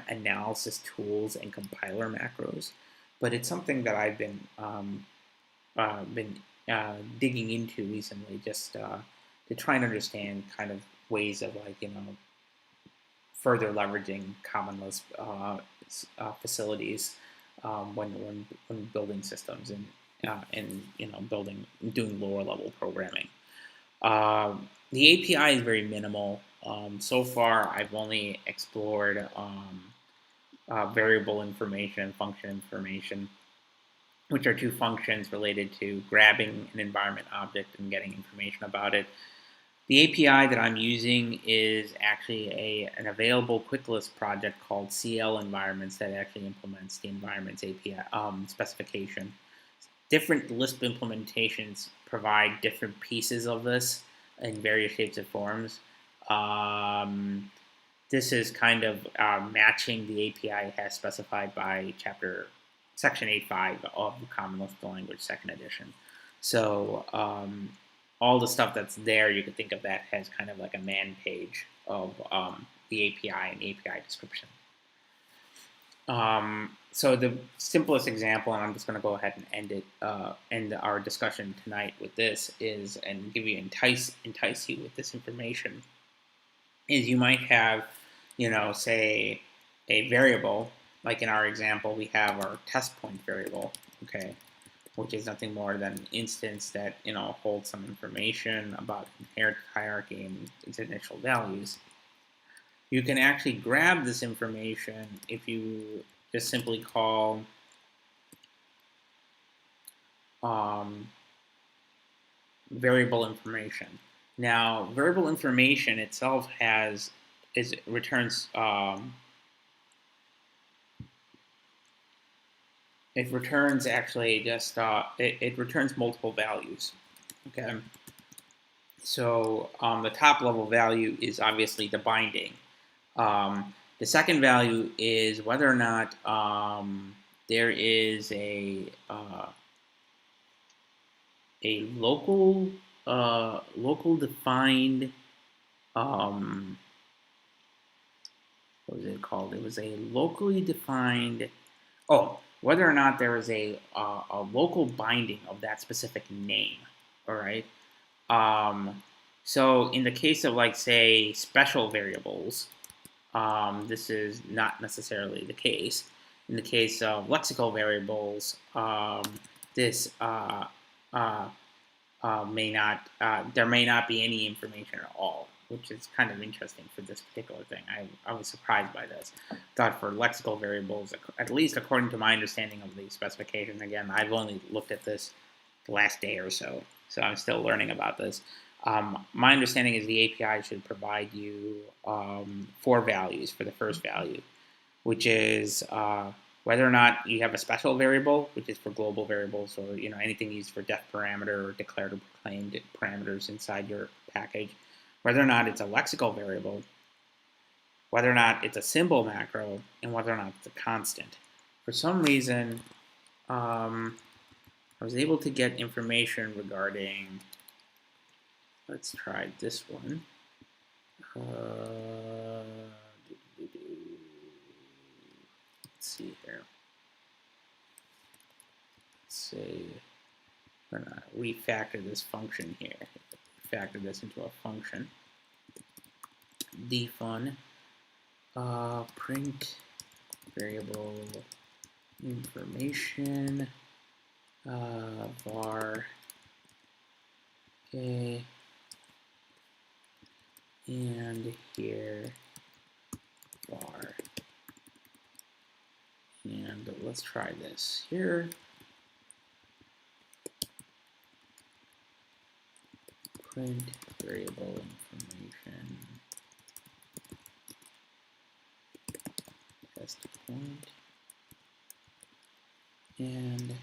analysis tools and compiler macros. But it's something that I've been digging into recently, just to try and understand kind of ways of further leveraging Common Lisp facilities when building systems and doing lower level programming. The API is very minimal. So far, I've only explored variable information and function information, which are two functions related to grabbing an environment object and getting information about it. The API that I'm using is actually an available quick Lisp project called CL Environments that actually implements the environments API specification. Different Lisp implementations provide different pieces of this in various shapes and forms. This is kind of matching the API has specified by Section 8.5 of the Common Lisp Language 2nd Edition. So all the stuff that's there, you could think of that as kind of like a man page of the API and API description. So the simplest example, and I'm just going to go ahead and end our discussion tonight with this, is, and give you entice you with this information, is you might have, say a variable, like in our example, we have our test point variable, okay, which is nothing more than an instance that, holds some information about inherit hierarchy and its initial values. You can actually grab this information if you just simply call variable information. Now, variable information itself returns it returns actually just it returns multiple values. Okay, so the top level value is obviously the binding. The second value is whether or not there is a local defined what was it called? It was a locally defined. Oh, whether or not there is a local binding of that specific name. All right. So in the case of like say special variables, this is not necessarily the case. In the case of lexical variables, this may not there may not be any information at all, which is kind of interesting for this particular thing. I was surprised by this. Thought for lexical variables, at least according to my understanding of the specification, again, I've only looked at this the last day or so, so I'm still learning about this. My understanding is the API should provide you 4 values for the first value, which is whether or not you have a special variable, which is for global variables, or anything used for def parameter or declared or proclaimed parameters inside your package, whether or not it's a lexical variable, whether or not it's a symbol macro, and whether or not it's a constant. For some reason, I was able to get information regarding, let's try this one. Let's see here. Let's see. I'm going to refactor this function here. Factor this into a function. Defun print variable information var okay, and here var, and let's try this here. Print variable information test point, and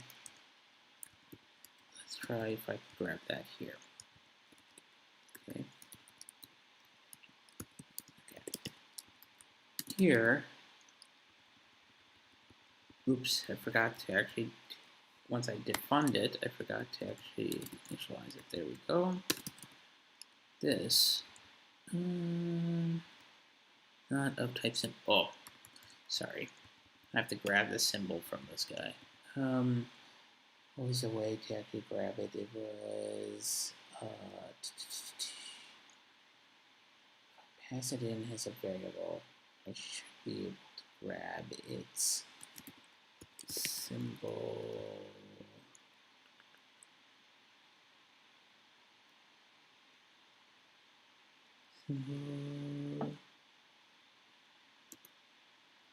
let's try if I can grab that here. Okay. Here, oops, I forgot to actually, once I defund it, I forgot to actually initialize it. There we go. This, not of type symbol. Oh, sorry. I have to grab the symbol from this guy. What was the way to actually grab it? It was pass it in as a variable. I should be able to grab its symbol.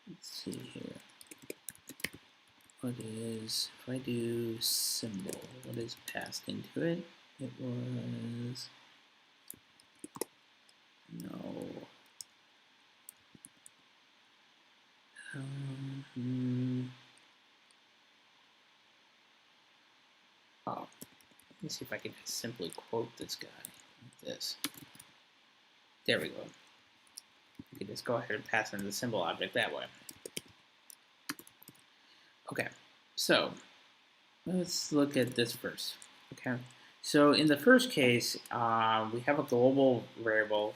Let's see here. What is, if I do symbol, what is passed into it? It was, no. Oh, let me see if I can just simply quote this guy like this. There we go. You can just go ahead and pass in the symbol object that way. Okay, so let's look at this first. Okay, so in the first case, we have a global variable.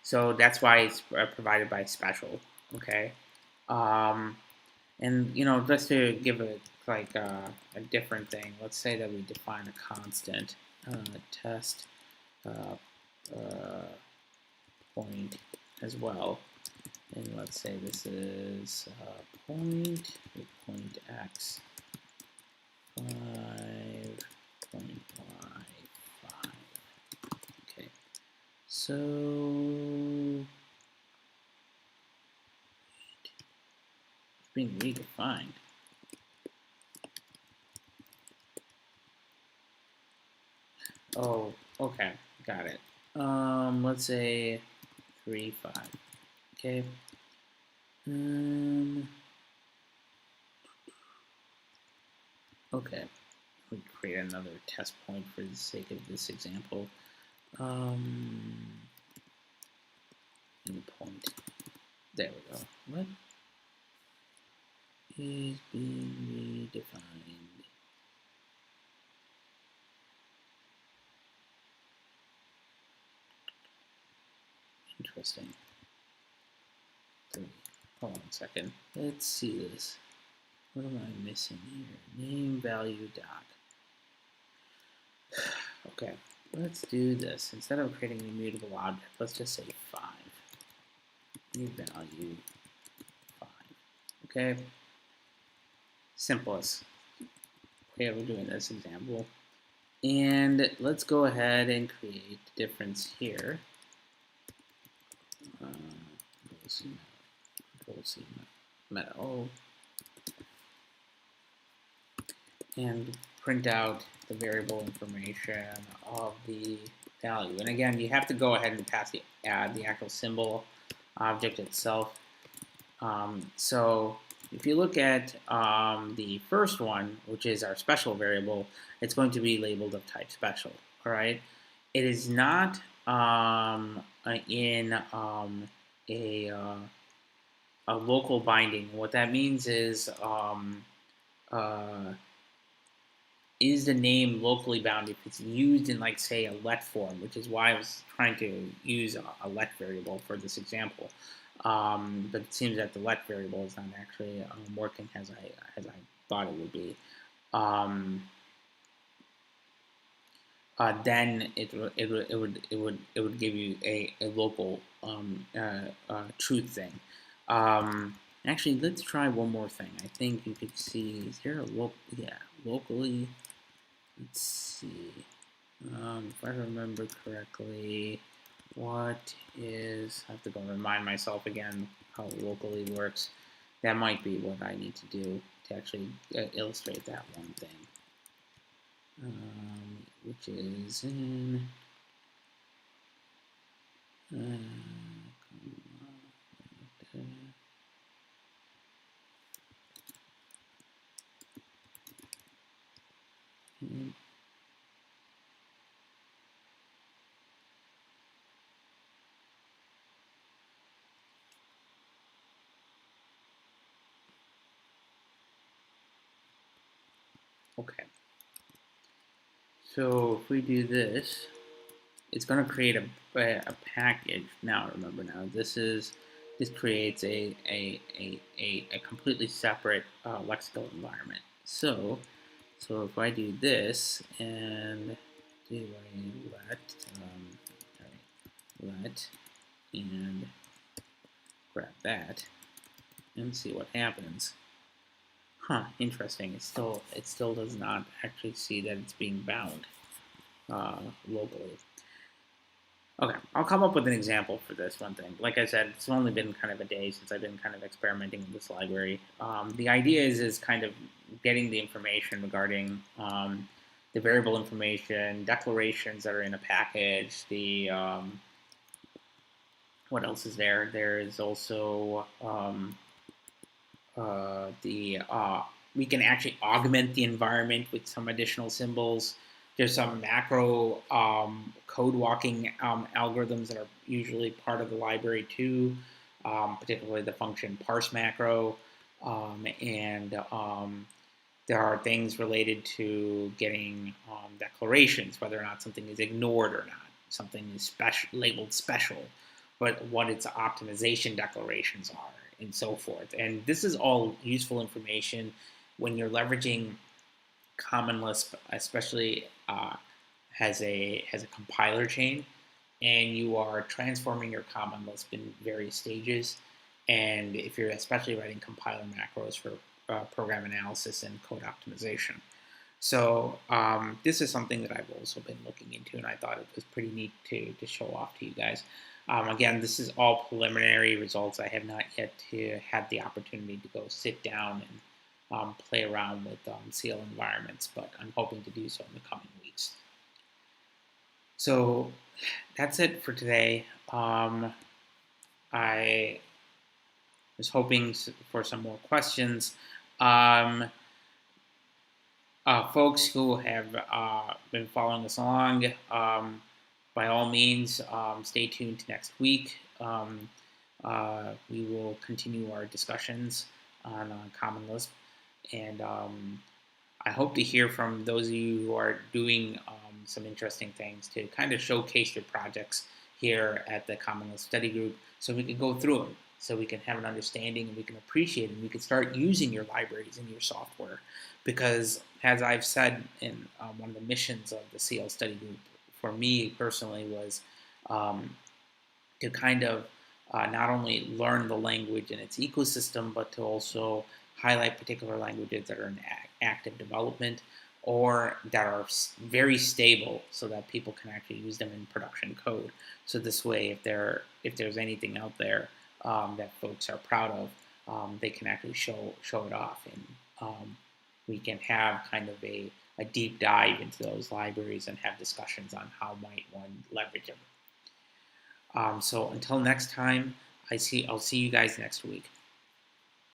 So that's why it's provided by special. Okay, and just to give it like a different thing, let's say that we define a constant test point as well. And let's say this is point x 5 point y 5. Okay, so it's being redefined. Oh, okay, got it. Let's say 3, 5. Okay. Okay. We create another test point for the sake of this example. Endpoint. There we go. What is being redefined? Interesting. 3. Hold on a second. Let's see this. What am I missing here? Name value doc. Okay, let's do this. Instead of creating an immutable object, let's just say 5. New value 5. Okay. Simplest way of doing this example. And let's go ahead and create the difference here. Control-C meta O, and print out the variable information of the value. And again, you have to go ahead and pass the actual symbol object itself. So if you look at the first one, which is our special variable, it's going to be labeled of type special. All right. It is not in a local binding. What that means is the name locally bound if it's used in, like, say, a let form, which is why I was trying to use a let variable for this example. But it seems that the let variable is not actually working as I thought it would be. Then it would give you a local truth thing. Actually, let's try one more thing. I think you could see, is there a locally? Let's see. If I remember correctly, what is, I have to go remind myself again how locally works. That might be what I need to do to actually illustrate that one thing. Which is in okay. So if we do this, it's going to create a package. Now remember, this creates a completely separate lexical environment. So if I do this and do a let and grab that and see what happens. Huh, interesting. It still does not actually see that it's being bound locally. Okay, I'll come up with an example for this one thing. Like I said, it's only been kind of a day since I've been kind of experimenting with this library. The idea is kind of getting the information regarding the variable information, declarations that are in a package, the what else is there? There is also we can actually augment the environment with some additional symbols. There's some macro code walking algorithms that are usually part of the library too, particularly the function parse macro. And there are things related to getting declarations, whether or not something is ignored or not. Something is labeled special, but what its optimization declarations are, and so forth. And this is all useful information when you're leveraging Common Lisp, especially has a compiler chain, and you are transforming your Common Lisp in various stages. And if you're especially writing compiler macros for program analysis and code optimization. So this is something that I've also been looking into, and I thought it was pretty neat to show off to you guys. Again, this is all preliminary results. I have not yet had the opportunity to go sit down and play around with CL environments, but I'm hoping to do so in the coming weeks. So that's it for today. I was hoping for some more questions. Folks who have been following us along, by all means, stay tuned to next week. We will continue our discussions on Common Lisp, and I hope to hear from those of you who are doing some interesting things to kind of showcase your projects here at the Common Lisp Study Group, so we can go through them, so we can have an understanding and we can appreciate it, and we can start using your libraries and your software. Because, as I've said in one of the missions of the CL Study Group, for me personally, was to kind of not only learn the language and its ecosystem, but to also highlight particular languages that are in active development or that are very stable, so that people can actually use them in production code. So this way, if there's anything out there that folks are proud of, they can actually show it off, and we can have kind of a deep dive into those libraries and have discussions on how might one leverage them. So until next time, I'll see you guys next week.